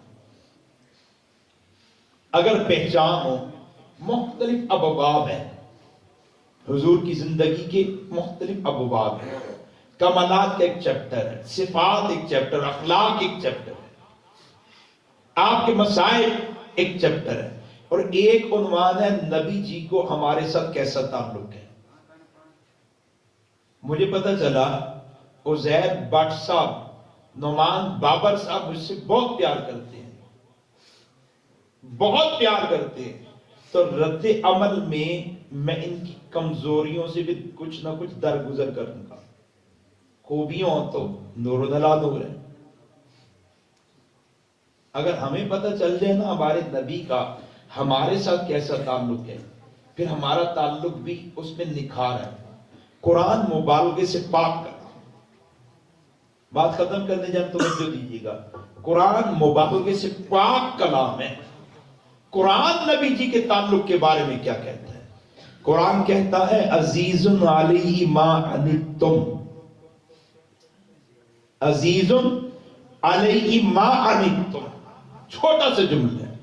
اگر پہچان ہو، مختلف ابواب ہیں، حضور کی زندگی کے مختلف ابواب ہیں، کمالات کا ایک چیپٹر ہے، صفات ایک چیپٹر، اخلاق ایک چیپٹر ہے، آپ کے مسائل ایک چیپٹر ہے، اور ایک عنوان ہے نبی جی کو ہمارے ساتھ کیسا تعلق ہے۔ مجھے پتہ چلا عزیر بٹ صاحب، نعمان بابر صاحب مجھ سے بہت پیار کرتے ہیں، بہت پیار کرتے ہیں، تو رد عمل میں ان کی کمزوریوں سے بھی کچھ نہ کچھ درگزر کروں گا۔ خوبیوں تو نور و نلا نور ہے۔ اگر ہمیں پتہ چل جائے نا ہمارے نبی کا ہمارے ساتھ کیسا تعلق ہے، پھر ہمارا تعلق بھی اس میں نکھار ہے۔ قرآن مبالغے سے پاک کرنا، بات ختم کرنے جائیں توجہ دیجیے گا، قرآن مبالغے سے پاک کلام ہے۔ قرآن نبی جی کے تعلق کے بارے میں کیا کہتا ہے؟ قرآن کہتا ہے عزیز علیہ ما عنتم، عزیز علیہ ما عنتم، چھوٹا سا جملہ ہے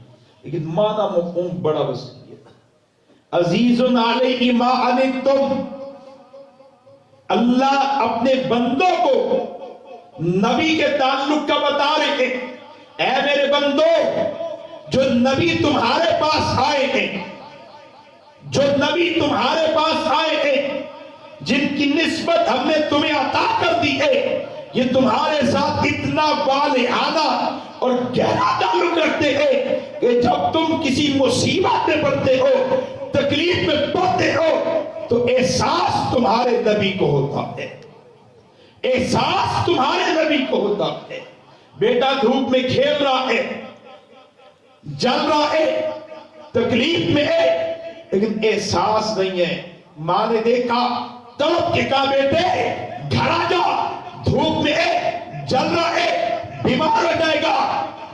لیکن معنی مفہوم بڑا وسیع ہے۔ عزیز علیہ ما عنتم، اللہ اپنے بندوں کو نبی کے تعلق کا بتا رہے ہیں، اے میرے بندو، جو نبی تمہارے پاس آئے ہیں، جو نبی تمہارے پاس آئے ہیں، جن کی نسبت ہم نے تمہیں عطا کر دی ہے، یہ تمہارے ساتھ اتنا والہانہ اور گہرا تعلق رکھتے ہیں کہ جب تم کسی مصیبت میں پڑتے ہو، تکلیف میں پڑتے ہو، تو احساس تمہارے نبی کو ہوتا ہے، احساس تمہارے نبی کو ہوتا ہے۔ بیٹا دھوپ میں کھیل رہا ہے، جل رہا ہے، تکلیف میں ہے، لیکن احساس نہیں ہے۔ ماں نے دیکھا، تڑپ کے کہا بیٹے گھر آ جا، دھوپ میں ہے، جل رہا ہے، بیمار ہو جائے گا۔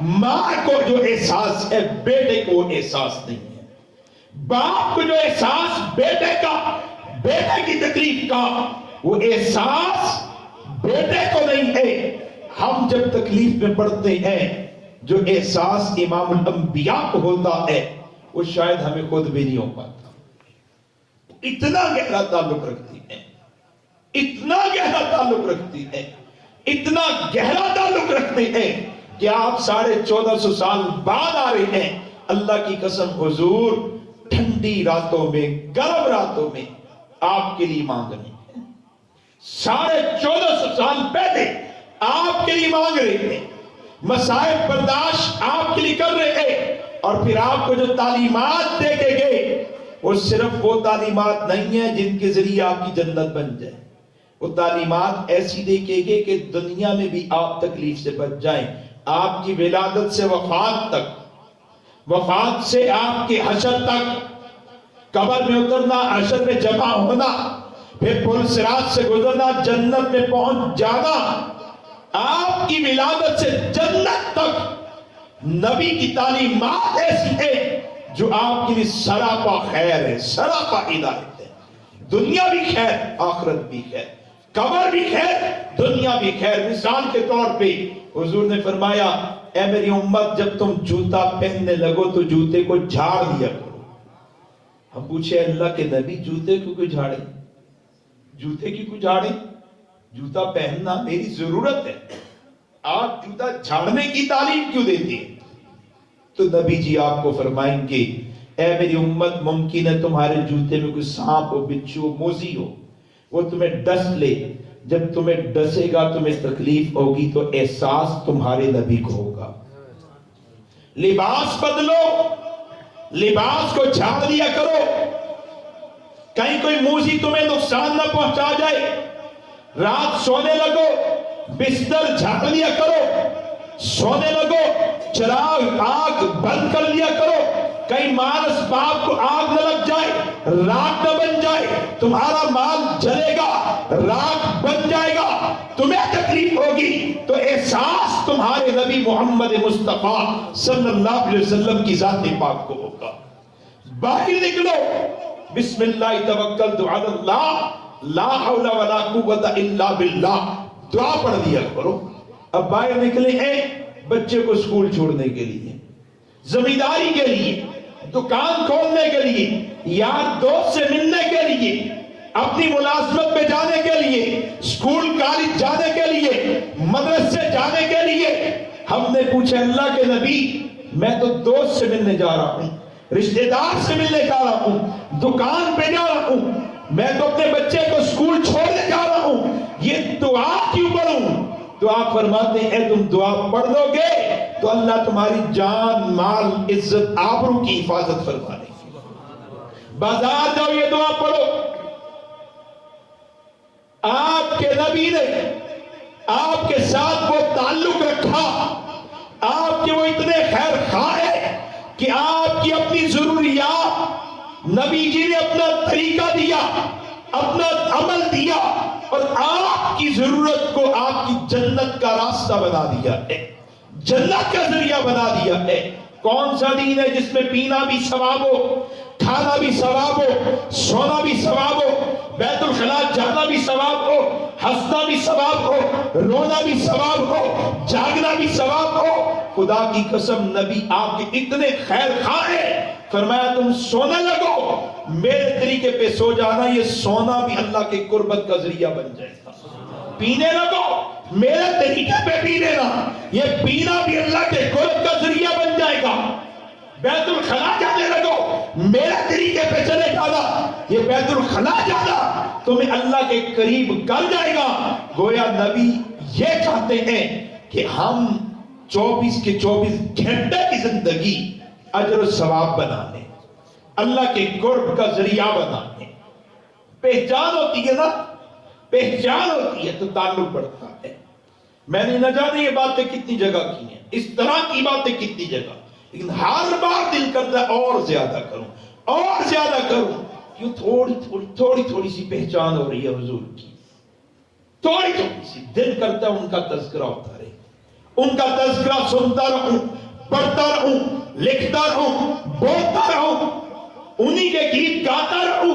ماں کو جو احساس ہے بیٹے کو احساس نہیں ہے، باپ کو جو احساس بیٹے کا، بیٹے کی تکلیف کا، وہ احساس بیٹے کو نہیں ہے۔ ہم جب تکلیف میں پڑتے ہیں، جو احساس امام الانبیاء کو ہوتا ہے وہ شاید ہمیں خود بھی نہیں ہو پاتا۔ اتنا گہرا تعلق رکھتی ہے، اتنا گہرا تعلق رکھتی ہے، اتنا گہرا تعلق رکھتے ہیں کہ آپ 1450 سال بعد آ رہے ہیں۔ اللہ کی قسم حضور ٹھنڈی راتوں میں، گرم راتوں میں آپ کے لیے مانگ رہے ہیں، 1450 سال پہلے آپ کے لیے مانگ رہے ہیں، مسائل برداشت آپ کے لیے کر رہے ہیں، اور پھر آپ کو جو تعلیمات دے کے گئے وہ صرف وہ تعلیمات نہیں ہیں جن کے ذریعے آپ کی جنت بن جائے، وہ تعلیمات ایسی دے کے گئے کہ دنیا میں بھی آپ تکلیف سے بچ جائیں۔ آپ کی ولادت سے وفات تک، وفات سے آپ کے حشر تک، قبر میں اترنا، حشر میں جمع ہونا، پھر پل صراط سے گزرنا، جنت میں پہنچ جانا، آپ کی ولادت سے جنت تک نبی کی تعلیمات ایسی ہے جو آپ کے لیے سراپا خیر ہے، سراپا ہدایت ہے، دنیا بھی خیر، آخرت بھی خیر۔ قبر بھی خیر دنیا بھی خیر. مثال کے طور پہ حضور نے فرمایا اے میری امت جب تم جوتا پہننے لگو تو جوتے کو جھاڑ دیا کرو. ہم پوچھے اللہ کے نبی جوتے کیوں جھاڑے؟ جوتے کی کیوں جھاڑے؟ جوتا پہننا میری ضرورت ہے، آپ جوتا جھاڑنے کی تعلیم کیوں دیتے ہیں؟ تو نبی جی آپ کو فرمائیں گے اے میری امت ممکن ہے تمہارے جوتے میں کوئی سانپ ہو، بچھو ہو، موذی ہو، وہ تمہیں ڈس لے. جب تمہیں ڈسے گا تمہیں تکلیف ہوگی تو احساس تمہارے نبی کو ہوگا. لباس بدلو، لباس کو جھاڑ دیا کرو، کہیں کوئی موذی تمہیں نقصان نہ پہنچا جائے. رات سونے لگو بستر جھاڑ لیا کرو، سونے لگو چراغ آگ بند کر لیا کرو، کہیں مال اسباب کو آگ نہ لگ جائے، راکھ نہ بن جائے. تمہارا مال جلے گا، راکھ بن جائے گا، تمہیں تکلیف ہوگی تو احساس تمہارے نبی محمد مصطفیٰ صلی اللہ علیہ وسلم کی ذات پاک کو ہوگا. باہر نکلو بسم اللہ توکلت علی اللہ لا حول ولا قوت الا باللہ دعا پڑھ دیا کرو. اب باہر نکلے ہیں بچے کو اسکول چھوڑنے کے لیے، زمینداری کے لیے، دکان کھولنے کے لیے، یار دوست سے ملنے کے لیے، اپنی ملازمت پہ جانے کے لیے، اسکول کالج جانے کے لیے، مدرسے جانے کے لیے. ہم نے پوچھا اللہ کے نبی میں تو دوست سے ملنے جا رہا ہوں، رشتہ دار سے ملنے جا رہا ہوں، دکان پہ جا رہا ہوں، میں تو اپنے بچے کو اسکول چھوڑنے جا رہا ہوں، یہ دعا کیوں پڑھوں؟ تو آپ فرماتے ہیں تم دعا پڑھ لو گے تو اللہ تمہاری جان مال عزت آبرو کی حفاظت فرما دے گی. بازار جاؤ یہ دعا پڑھو. آپ کے نبی نے آپ کے ساتھ وہ تعلق رکھا، آپ کے وہ اتنے خیر خواہ ہیں کہ آپ کی اپنی ضروریات نبی جی نے اپنا طریقہ دیا، اپنا عمل دیا اور آپ کی ضرورت کو آپ کی جنت کا راستہ بنا دیا ہے، جنت کا ذریعہ بنا دیا ہے. کون سا دین ہے جس میں پینا بھی ثواب ہو، کھانا بھی ثواب ہو، سونا بھی ثواب ہو، بیت الخلاء جانا بھی ثواب ہو، ہنسنا بھی ثواب ہو، رونا بھی ثواب ہو، جاگنا بھی ثواب ہو؟ خدا کی قسم نبی آپ کے اتنے خیر خواہ ہیں، فرمایا تم سونے لگو میرے طریقے پہ سو جانا، یہ سونا بھی اللہ کے قربت کا ذریعہ بن جائے گا. پینے لگو میرے طریقے پہ پی لینا، یہ پینا بھی اللہ کے قرب کا ذریعہ بن جائے گا. بیت الخلاء جانے لگو میرے طریقے پہ چلے جانا، یہ بیت الخلاء جانا تمہیں اللہ کے قریب کر جائے گا. گویا نبی یہ چاہتے ہیں کہ ہم 24 کے 24 گھنٹے کی زندگی اجر و ثواب بنا لیں، اللہ کے قرب کا ذریعہ بنا لیں. پہچان ہوتی ہے نا، پہچان ہوتی ہے تو تعلق بڑھتا ہے. میں نے نہ جانے یہ باتیں کتنی جگہ کی ہیں، اس طرح کی باتیں کتنی جگہ، لیکن ہر بار دل کرتا ہے اور زیادہ کروں اور زیادہ کروں. کیوں؟ تھوڑی تھوڑی سی پہچان ہو رہی ہے حضور کی، تھوڑی تھوڑی سی. دل کرتا ہے ان کا تذکرہ ہوتا رہے، ان کا تذکرہ سنتا رہوں، پڑھتا رہوں، لکھتا رہوں، بولتا رہوں، انہی کے گیت گاتا رہوں.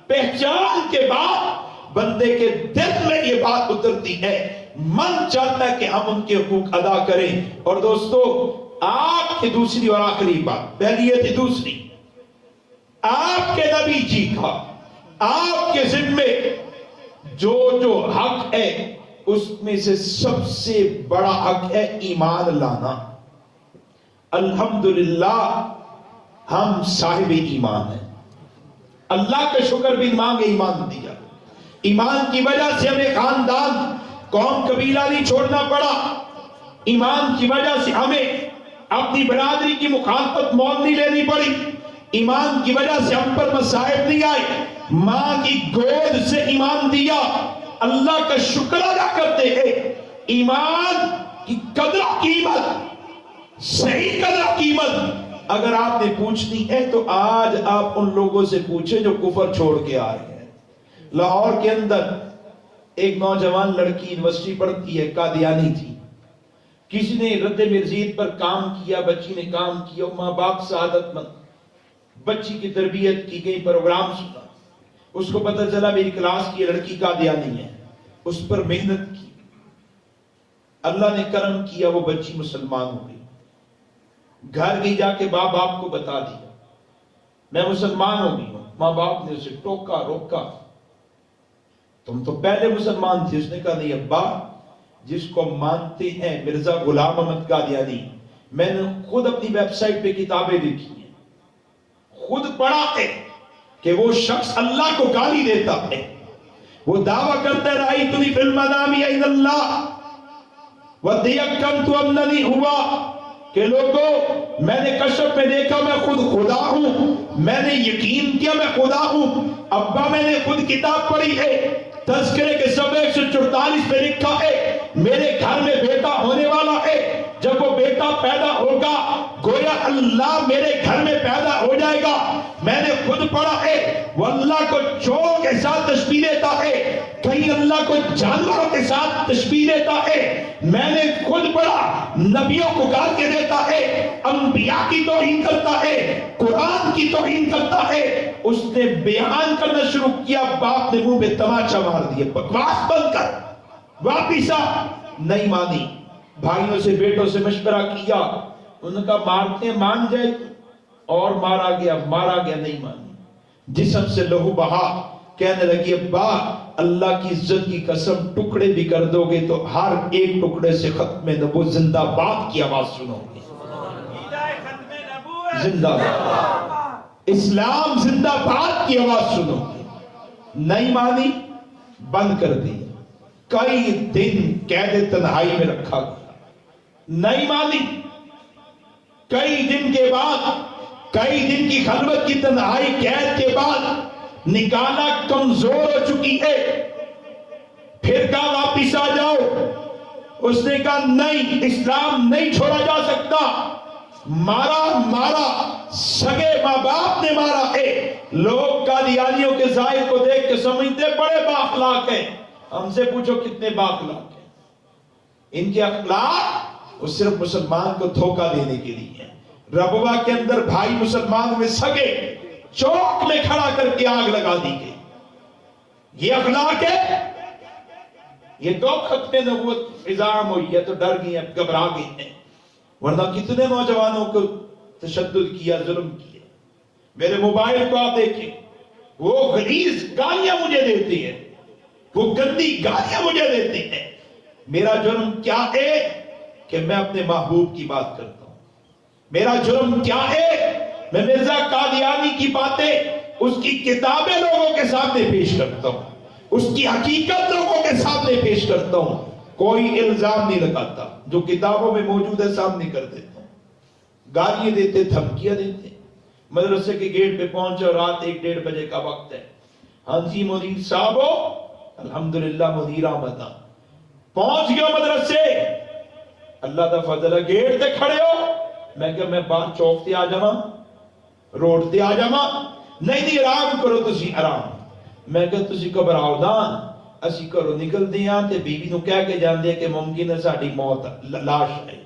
پہچان کے بعد بندے کے دل میں یہ بات اترتی ہے، من چاہتا ہے کہ ہم ان کے حقوق ادا کریں. اور دوستو آپ کی دوسری اور آخری بات، پہلی یہ تھی، دوسری آپ کے نبی جی کا آپ کے ذمے جو حق ہے اس میں سے سب سے بڑا حق ہے ایمان لانا. الحمدللہ ہم صاحب ایمان ہیں، اللہ کا شکر بھی مانگے ایمان دیا. ایمان کی وجہ سے ہمیں خاندان قوم قبیلہ نہیں چھوڑنا پڑا، ایمان کی وجہ سے ہمیں اپنی برادری کی مخالفت مول نہیں لینی پڑی، ایمان کی وجہ سے ہم پر مصائب نہیں آئے. ماں کی گود سے ایمان دیا، اللہ کا شکر ادا کرتے ہیں. ایمان کی قدر و قیمت، صحیح قدر و قیمت اگر آپ نے پوچھنی ہے تو آج آپ ان لوگوں سے پوچھیں جو کفر چھوڑ کے آئے ہیں. لاہور کے اندر ایک نوجوان لڑکی یونیورسٹی پڑھتی ہے، قادیانی تھی. کسی نے رد مرزید پر کام کیا، بچی نے کام کیا، ماں باپ سعادت مند، بچی کی تربیت کی گئی، پروگرام سنا، اس کو پتہ چلا میری کلاس کی لڑکی قادیانی ہے. اس پر محنت کی, اللہ نے کرم کیا, وہ بچی مسلمان ہو گئی. گھر گئی, جا کے ماں باپ کو بتا دیا میں مسلمان ہو گئی ہوں. ماں باپ نے اسے ٹوکا روکا, تم تو پہلے مسلمان تھے. اس نے کہا نہیں ابا, جس کو مانتے ہیں مرزا غلام احمد قادیانی, میں نے خود اپنی ویب سائٹ پہ کتابیں لکھی ہیں, خود پڑھا ہے کہ وہ شخص اللہ کو گالی دیتا ہے. وہ دعویٰ کرتا رأیتنی فی المنام عند اللہ وتیقنت اننی ہوا, کہ لوگوں میں نے کشف میں دیکھا میں خود خدا ہوں, میں نے یقین کیا میں خدا ہوں. ابا میں نے خود کتاب پڑھی ہے, تذکرے کے صفحے 144 پہ لکھا ہے میرے گھر میں بیٹا ہونے والا ہے. جب وہ بیٹا پیدا ہوگا گویا اللہ میرے گھر میں پیدا ہو جائے گا. میں نے خود پڑھا ہے وہ اللہ کو چوروں کے ساتھ تشبیہ دیتا ہے, کہیں اللہ کو جانوروں کے ساتھ تشبیہ دیتا ہے. میں نے خود پڑھا نبیوں کو گال کے دیتا ہے, انبیاء کی توہین کرتا ہے, قرآن کی توہین کرتا ہے. اس نے بیان کرنا شروع کیا, باپ نے منہ پہ تماچا مار دیا, بکواس بند کر, واپس آ. نہیں مانی. بھائیوں سے بیٹوں سے مشورہ کیا, ان کا مارتے ہیں مان جائے, اور مارا گیا نہیں مانی. جسم سے لہو بہا, کہنے لگی ابا اللہ کی عزت کی قسم ٹکڑے بھی کر دو گے تو ہر ایک ٹکڑے سے ختم نبوت زندہ باد کی آواز سنو گے. زندہ باد, اسلام زندہ باد کی آواز سنو گے. نہیں مانی, بند کر دی. کئی دن قید تنہائی میں رکھا گیا, نہیں مانی. کئی دن کے بعد, کئی دن کی خلوت کی تنہائی قید کے بعد نکالا, کمزور ہو چکی ہے. پھر کہا واپس آ جاؤ. اس نے کہا نہیں, اسلام نہیں چھوڑا جا سکتا. مارا, سگے ماں باپ نے مارا ہے. لوگ قادیانیوں کے ظاہر کو دیکھ کے سمجھتے بڑے بااخلاق ہیں. ہم سے پوچھو کتنے بااخلاق ہیں. ان کے اخلاق وہ صرف مسلمان کو دھوکہ دینے کے لیے ہیں. ربوہ کے اندر بھائی مسلمان میں سگے چوک میں کھڑا کر کے آگ لگا دی گئی. یہ اخلاق ہے. یہ دو ختم نبوت فضام ہوئی ہے تو ڈر گئی ہیں, گھبرا گئی ہیں. ورنہ کتنے نوجوانوں کو تشدد کیا, ظلم کیا. میرے موبائل کو آپ دیکھیں, وہ غلیظ گالیاں مجھے دیتی ہیں, وہ گندی گالیاں مجھے دیتی ہیں. میرا جرم کیا ہے کہ میں اپنے محبوب کی بات کرتا ہوں. میرا جرم کیا ہے میں مرزا قادیانی کی باتیں, اس کی کتابیں لوگوں کے سامنے پیش کرتا ہوں, اس کی حقیقت لوگوں کے سامنے پیش کرتا ہوں. کوئی الزام نہیں لگاتا, جو کتابوں میں موجود ہے سامنے کر دیتا ہوں. گالیاں دیتے, دھمکیاں دیتے. مدرسے کے گیٹ پہ پہنچا, رات 1-1:30 بجے کا وقت ہے. ہاں جی مدیر صاحب ہو, الحمدللہ مدیر آمدہ. پہنچ گیا مدرسے, اللہ دا فضل ہے, گیٹ تے کھڑے ہو. میں کہ میں باہر چوک تے آ جاواں, روڈ تے آ جاواں. نہیں آرام کرو, تسی آرام. میں کہ تسی گھبراؤ نہ, اسی کرو نکلدے ہاں تے بیوی نو کہہ کے جاندے کہ ممکن ہے ساڈی موت لاش ہے.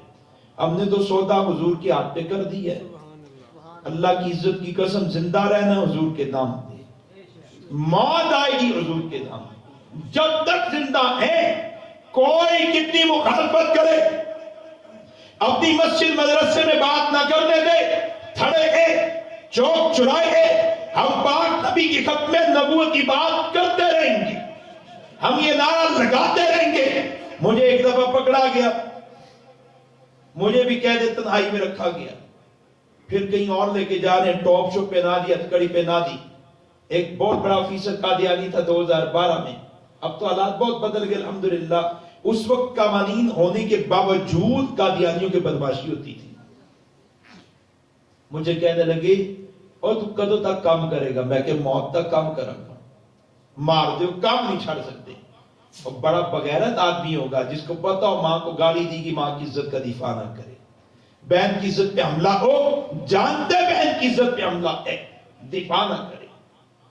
ہم نے تو سودا حضور کے ہاتھ پہ کر دی ہے. اللہ کی عزت کی قسم زندہ رہنا حضور کے نام پہ, موت آئے گی حضور کے نام. جب تک زندہ ہے کوئی کتنی مخالفت کرے, اپنی مسجد مدرسے میں بات نہ کرنے دے. تھڑے گئے, چوک چرائے گئے, ہم پاک نبی کی ختم نبوت کی بات کرتے رہیں گے, ہم یہ نعرہ لگاتے رہیں گے. مجھے ایک دفعہ پکڑا گیا, مجھے بھی قید تنہائی میں رکھا گیا. پھر کہیں اور لے کے جا رہے ہیں, ٹاپ شو پہنا دی, ہتھکڑی پہنا دی. ایک بہت بڑا فیصد قادیانی تھا 2012 میں. اب تو حالات بہت بدل گئے الحمدللہ. اس وقت قوانین ہونے کے باوجود قادیانیوں کی بدماشی ہوتی تھی. مجھے کہنے لگے اور تو کدوں تک کام کرے گا؟ میں کہ موت تک کام کروں گا. مار دو, کام نہیں چھاڑ سکتے. اور بڑا بغیرت آدمی ہوگا جس کو پتا ہو ماں کو گالی دی گی, ماں کی عزت کا دفاع نہ کرے. بہن کی عزت پہ حملہ ہو, جانتے بہن کی عزت پہ حملہ ہے, دفاع نہ کرے.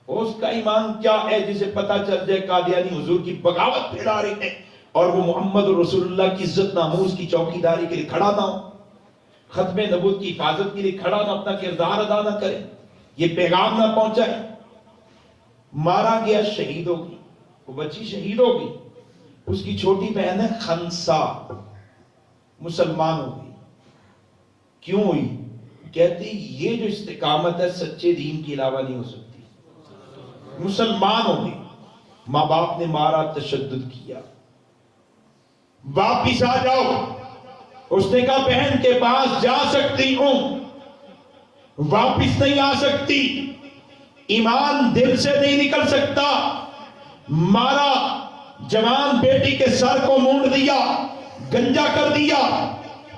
اس کا ایمان کیا ہے جسے پتا چل جائے قادیانی حضور کی بغاوت پھیلا رہے ہیں اور وہ محمد رسول اللہ کی عزت ناموس کی چوکیداری کے لیے کھڑا نہ ہو, ختم نبوت کی حفاظت کے لیے کھڑا نہ, اپنا کردار ادا نہ کرے, یہ پیغام نہ پہنچائے. مارا گیا, شہید ہو گئی, وہ بچی شہید ہو گئی. اس کی چھوٹی بہن ہے خنسا، مسلمان ہو گئی. کیوں ہوئی؟ کہتی یہ جو استقامت ہے سچے دین کے علاوہ نہیں ہو سکتی. مسلمان ہو گئی. ماں باپ نے مارا، تشدد کیا. واپس آ جاؤ. اس نے کہا بہن کے پاس جا سکتی ہوں، واپس نہیں آ سکتی. ایمان دل سے نہیں نکل سکتا. مارا، جوان بیٹی کے سر کو مونڈ دیا، گنجا کر دیا.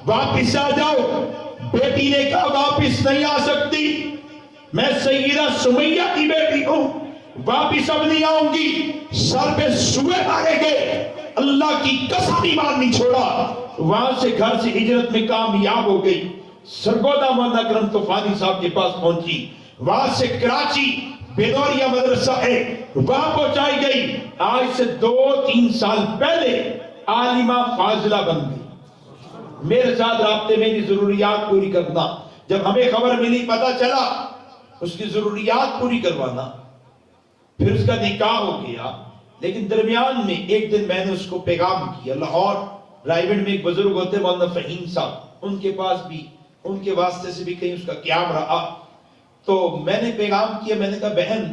واپس آ جاؤ. بیٹی نے کہا واپس نہیں آ سکتی، میں سیدہ سمیہ کی بیٹی ہوں، واپس اب نہیں آؤں گی. سر پہ سوئے مارے گئے. اللہ کی قسم ایمان نہیں چھوڑا. وہاں سے گھر سے ہجرت میں کامیاب ہو گئی. سرگودا مولانا اکرم طوفانی صاحب کے پاس پہنچی. وہاں سے کراچی بیدوریا مدرسہ ہے وہاں پہنچائی گئی. آج سے 2-3 سال پہلے عالمہ فاضلہ بن گئی. میرے ساتھ رابطے میں بھی ضروریات پوری کرنا. جب ہمیں خبر ملی، پتا چلا، اس کی ضروریات پوری کروانا. پھر اس کا نکاح ہو گیا. لیکن درمیان میں ایک دن میں نے اس کو پیغام کیا. لاہور رائیگڑھ میں ایک بزرگ ہوتے مولانا فہیم صاحب، ان کے پاس بھی، ان کے واسطے سے بھی کہیں اس کا قیام رہا. تو میں نے پیغام کیا. میں نے کہا بہن،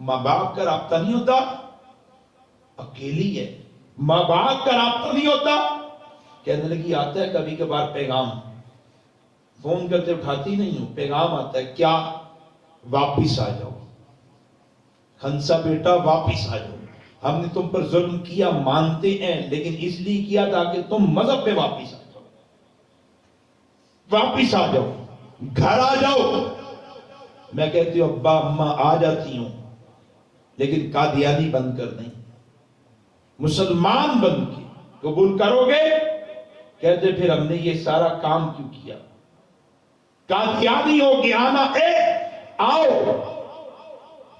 ماں باپ کا رابطہ نہیں ہوتا؟ اکیلی ہے، ماں باپ کا رابطہ نہیں ہوتا؟ کہنے لگی آتا ہے کبھی کبھار پیغام، فون کرتے اٹھاتی نہیں ہوں، پیغام آتا ہے. کیا؟ واپس آ جاؤ خنسا بیٹا، واپس آ جاؤ. ہم نے تم پر ظلم کیا، مانتے ہیں، لیکن اس لیے کیا تاکہ تم مذہب پہ واپس آ جاؤ. واپس آ جاؤ، گھر آ جاؤ. میں کہتی ہوں ابا اماں آ جاتی ہوں، لیکن قادیانی بن کر نہیں، مسلمان بن کے. قبول کرو گے؟ کہتے پھر ہم نے یہ سارا کام کیوں کیا؟ قادیانی ہو کے آنا ہے، آؤ.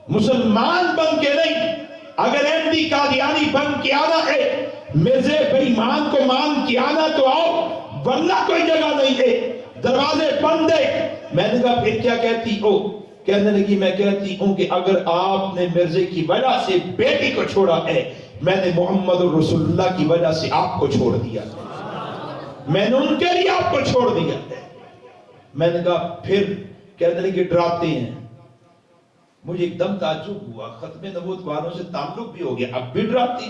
مسلمان بن کے نہیں. اگر احمدی قادیانی بن کے آنا ہے، مرزے بے ایمان کو مان کے آنا تو آؤ، ورنہ کوئی جگہ نہیں ہے. دروازے بند ہے. میں نے کہا پھر کیا کہتی ہو؟ کہنے لگی میں کہتی ہوں کہ اگر آپ نے مرزے کی وجہ سے بیٹی کو چھوڑا ہے، میں نے محمد رسول اللہ کی وجہ سے آپ کو چھوڑ دیا ہے. میں نے ان کے لیے آپ کو چھوڑ دیا ہے. میں نے کہا پھر؟ کہنے لگی ڈراتے ہیں. مجھے ایک دم تعجب ہوا، ختم نبوت والوں سے تعلق بھی ہو گیا، اب بھی ڈراتی،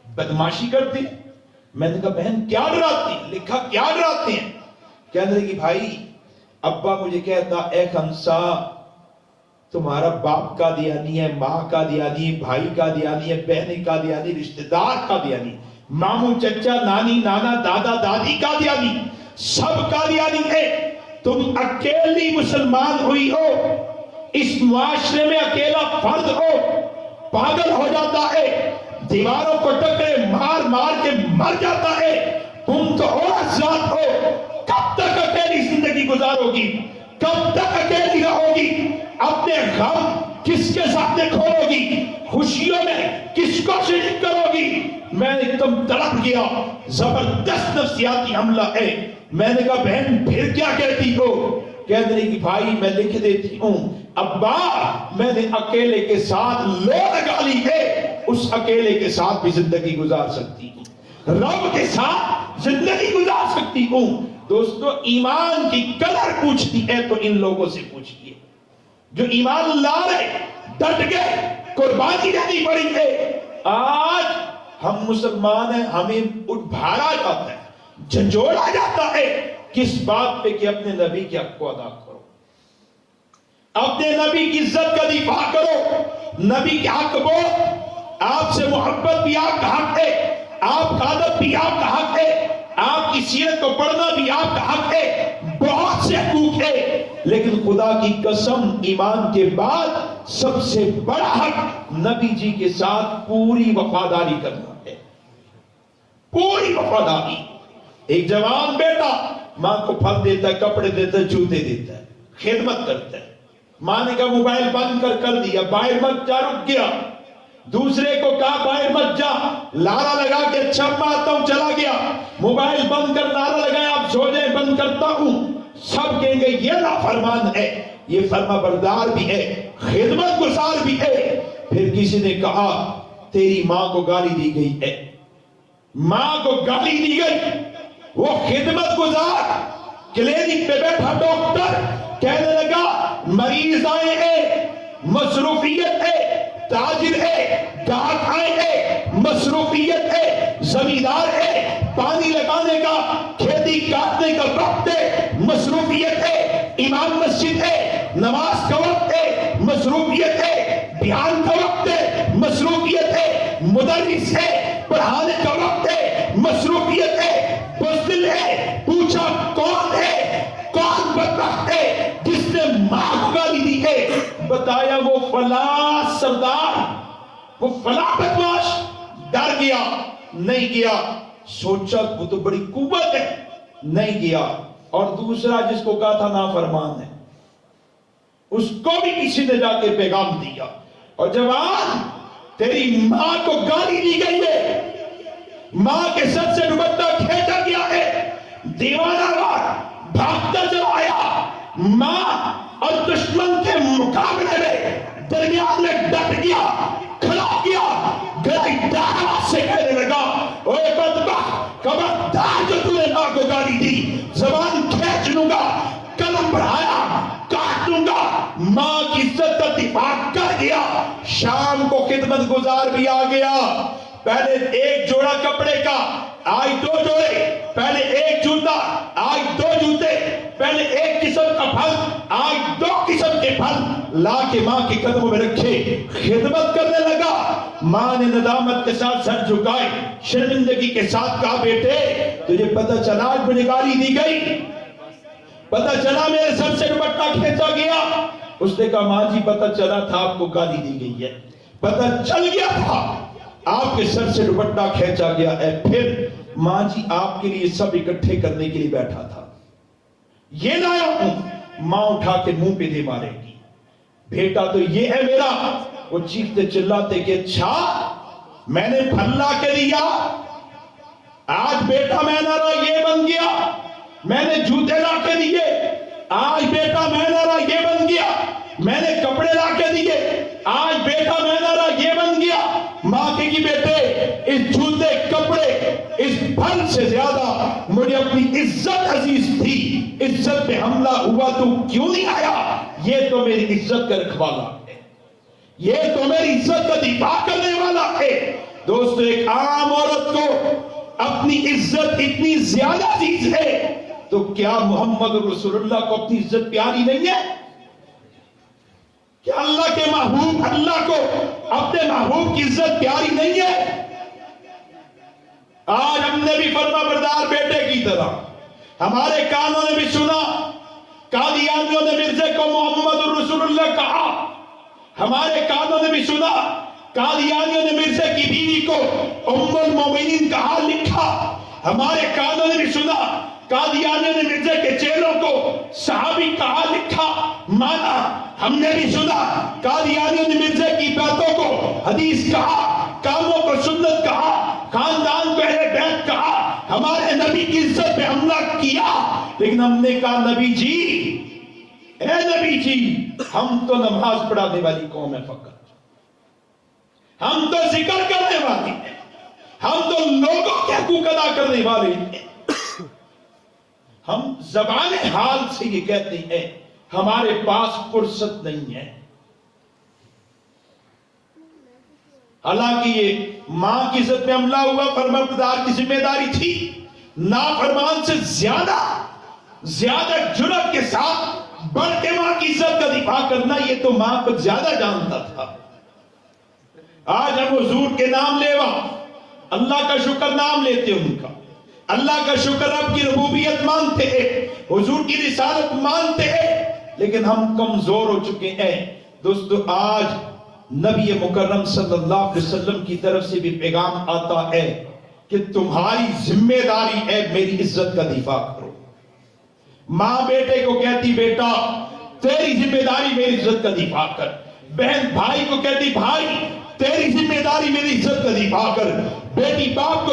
بدماشی کرتی. میں نے کہا بہن کیا ڈراتی؟ لکھا کیا ڈراتے ہیں؟ کہنے لگی بھائی ابا مجھے کہتا اے خنسا تمہارا باپ قادیانی ہے، ماں قادیانی ہے، بھائی قادیانی ہے، بہن قادیانی، رشتہ دار قادیانی، ماموں چچا نانی نانا دادا دادی قادیانی، سب قادیانی ہے. تم اکیلی مسلمان ہوئی ہو، اس معاشرے میں اکیلا فرد ہو، پاگل ہو جاتا ہے، دیواروں کو ٹکرے مار مار کے مر جاتا ہے. تم تو اور ذات ہو. کب تک اکیلی زندگی گزارو گی؟ کب تک اکیلی رہو گی؟ اپنے غم کس کے سامنے کھولو گی؟ خوشیوں میں کس کو شریک کرو گی؟ میں ایک دم تڑپ گیا. زبردست نفسیاتی حملہ ہے. میں نے کہا بہن پھر کیا کہتی ہو؟ کہنے لگی بھائی میں لکھ دیتی ہوں. ابا میں نے اکیلے کے ساتھ لو لگا لی ہے، اس اکیلے کے ساتھ بھی زندگی گزار سکتی ہوں، رب کے ساتھ زندگی گزار سکتی ہوں. دوستو ایمان کی قدر پوچھتی ہے تو ان لوگوں سے پوچھئے جو ایمان لائے، ڈٹ گئے، قربانی دینی پڑی ہے. آج ہم مسلمان ہیں، ہمیں اٹھایا جاتا ہے، جھنجھوڑا جاتا ہے. کس بات پہ کہ اپنے نبی کے حق کو ادا کرو، اپنے نبی کی عزت کا دفاع کرو، نبی کے حق بول. آپ سے محبت بھی آپ کا حق ہے، آپ کا ادب بھی آپ کا حق ہے، آپ کی سیرت کو پڑھنا بھی آپ کا حق ہے. بہت سے حقوق ہے، لیکن خدا کی قسم ایمان کے بعد سب سے بڑا حق نبی جی کے ساتھ پوری وفاداری کرنا ہے. پوری وفاداری. ایک جوان بیٹا ماں کو پھل دیتا ہے، کپڑے دیتا ہے، جوتے دیتا ہے، خدمت کرتا ہے. ماں نے کہا موبائل بند کر دیا، باہر مت جا، رک گیا. دوسرے کو کہا باہر مت جا، لارا لگا کے اچھا میں آتا ہوں، چلا گیا. موبائل بند کر، لارا لگایا آپ سو جائیں، بند کرتا ہوں. سب کہیں گے یہ نافرمان ہے، یہ فرما بردار بھی ہے، خدمت گزار بھی ہے. پھر کسی نے کہا تیری ماں کو گالی دی گئی ہے، ماں کو گالی دی گئی. وہ خدمت گزار کلینک پہ بیٹھا ڈاکٹر کہنے لگا مریض آئے ہیں، مصروفیت ہے، تاجر ہے، گاہک آئے ہیں، مصروفیت ہے، زمیندار ہے، پانی لگانے کا، کھیتی کاٹنے کا وقت ہے، مصروفیت ہے، امام مسجد ہے، نماز کا وقت ہے، مصروفیت ہے، دھیان کا وقت ہے، مصروفیت ہے، مدرس ہے، پڑھانے کا وقت ہے، مصروفیت ہے، بزدل ہے. پوچھا کون ہے، کون بدبخت ہے جس نے ماں کو گالی دی ہے؟ بتایا وہ فلاں سردار، وہ فلاں بدماش. ڈر گیا، نہیں گیا. سوچا وہ تو بڑی قوت ہے، نہیں گیا. اور دوسرا جس کو کہا تھا نافرمان ہے، اس کو بھی کسی نے جا کے پیغام دیا. اور جوان تیری ماں کو گالی دی گئی ہے، ماں کے سر سے دوپٹہ کھینچا گیا ہے، دیوانہ وار بھاگتا چلا آیا، ماں اور دشمن کے مقابلے میں درمیان میں ڈٹ گیا، کھڑا ہو گیا، گلائی دار سے کہنے لگا اوے بدبخت، خبردار جو تم نے ماں کو گالی دی، زبان کھینچ لوں گا، قلم بڑھایا کاٹ لوں گا. ماں کی عزت کا دفاع کر گیا. شام کو خدمت گزار بھی آ گیا. پہلے ایک جوڑا کپڑے کا، آج 2 جوڑے، پہلے ایک جوتا، آج 2 جوتے، پہلے ایک قسم کا پھل، آج 2 قسم کے پھل لا کے ماں کے قدموں میں رکھے، خدمت کرنے لگا. ماں نے ندامت کے ساتھ سر جھکائے، شرمندگی کے ساتھ کہا بیٹے تجھے پتہ چلا آج مجھے گالی دی گئی، پتہ چلا میرے سر سے دوپٹہ کھینچا گیا؟ اس نے کہا ماں جی پتہ چلا تھا آپ کو گالی دی گئی ہے، پتہ چل گیا تھا آپ کے سر سے دوپٹہ کھینچا گیا ہے. پھر ماں جی آپ کے لیے سب اکٹھے کرنے کے لیے بیٹھا تھا، یہ لایا ہوں. ماں اٹھا کے منہ پہ دے مارے گی. بیٹا تو یہ ہے میرا. وہ چیختے چلاتے کہ اچھا میں نے پھل لا کے دیا، آج بیٹا میں نہ رہا یہ بن گیا. میں نے جوتے لا کے دیے، آج بیٹا میں نہ رہا یہ بن گیا. میں نے کپڑے لا کے دیے، آج بیٹا میں نہ رہا یہ بن گیا. ماں کہے گی بیٹے اس جوتے کپڑے اس پھل سے زیادہ مجھے اپنی عزت عزیز تھی، عزت پہ حملہ ہوا تو کیوں نہیں آیا؟ یہ تو میری عزت کا رکھوالا ہے، یہ تو میری عزت کا دفاع کرنے والا ہے. دوستو ایک عام عورت کو اپنی عزت اتنی زیادہ عزیز ہے تو کیا محمد رسول اللہ کو اپنی عزت پیاری نہیں ہے؟ کیا اللہ کے محبوب اللہ کو اپنے محبوب کی عزت پیاری نہیں ہے؟ آج ہم نے بھی فرما بردار بیٹے کی طرح ہمارے کانوں نے بھی سنا قادیانیوں نے مرزے کو محمد رسول اللہ کہا، ہمارے کانوں نے بھی سنا قادیانیوں نے مرزے کی بیوی کو ام المومنین کہا لکھا، ہمارے کانوں نے بھی سنا قادیانیوں نے مرزے کے چیلوں کو صحابی کہا لکھا مانا. ہم نے بھی سنا قادیانیوں نے مرزے کی باتوں کو حدیث کہا، کاموں کو سنت کہا، خاندان کو اہل بیت کہا، ہمارے نبی کی عزت پہ حملہ کیا. لیکن ہم نے کہا نبی جی، اے نبی جی ہم تو نماز پڑھانے والی قوم ہے، فقط ہم تو ذکر کرنے والی ہیں، ہم تو لوگوں کے حقوق ادا کرنے والے ہیں. ہم زبان حال سے یہ کہتے ہیں ہمارے پاس فرصت نہیں ہے. حالانکہ یہ ماں کی عزت میں حملہ ہوا، فرمانبردار کی ذمہ داری تھی. نافرمان سے زیادہ جرأت کے ساتھ بڑھ کے ماں کی عزت کا دفاع کرنا، یہ تو ماں کو زیادہ جانتا تھا. آج ہم حضور کے نام لیوا اللہ کا شکر نام لیتے، ان کا اللہ کا شکر رب کی ربوبیت مانتے ہیں، حضور کی رسالت مانتے ہیں، لیکن ہم کمزور ہو چکے ہیں. دوستو آج نبی مکرم صلی اللہ علیہ وسلم کی طرف سے بھی پیغام آتا ہے کہ تمہاری ذمہ داری ہے میری عزت کا دفاع کرو. ماں بیٹے کو کہتی بیٹا تیری ذمہ داری میری عزت کا دفاع کر. بہن بھائی کو کہتی بھائی تیری ذمہ داری میری عزت کا دفاع کر. بیٹی باپ کو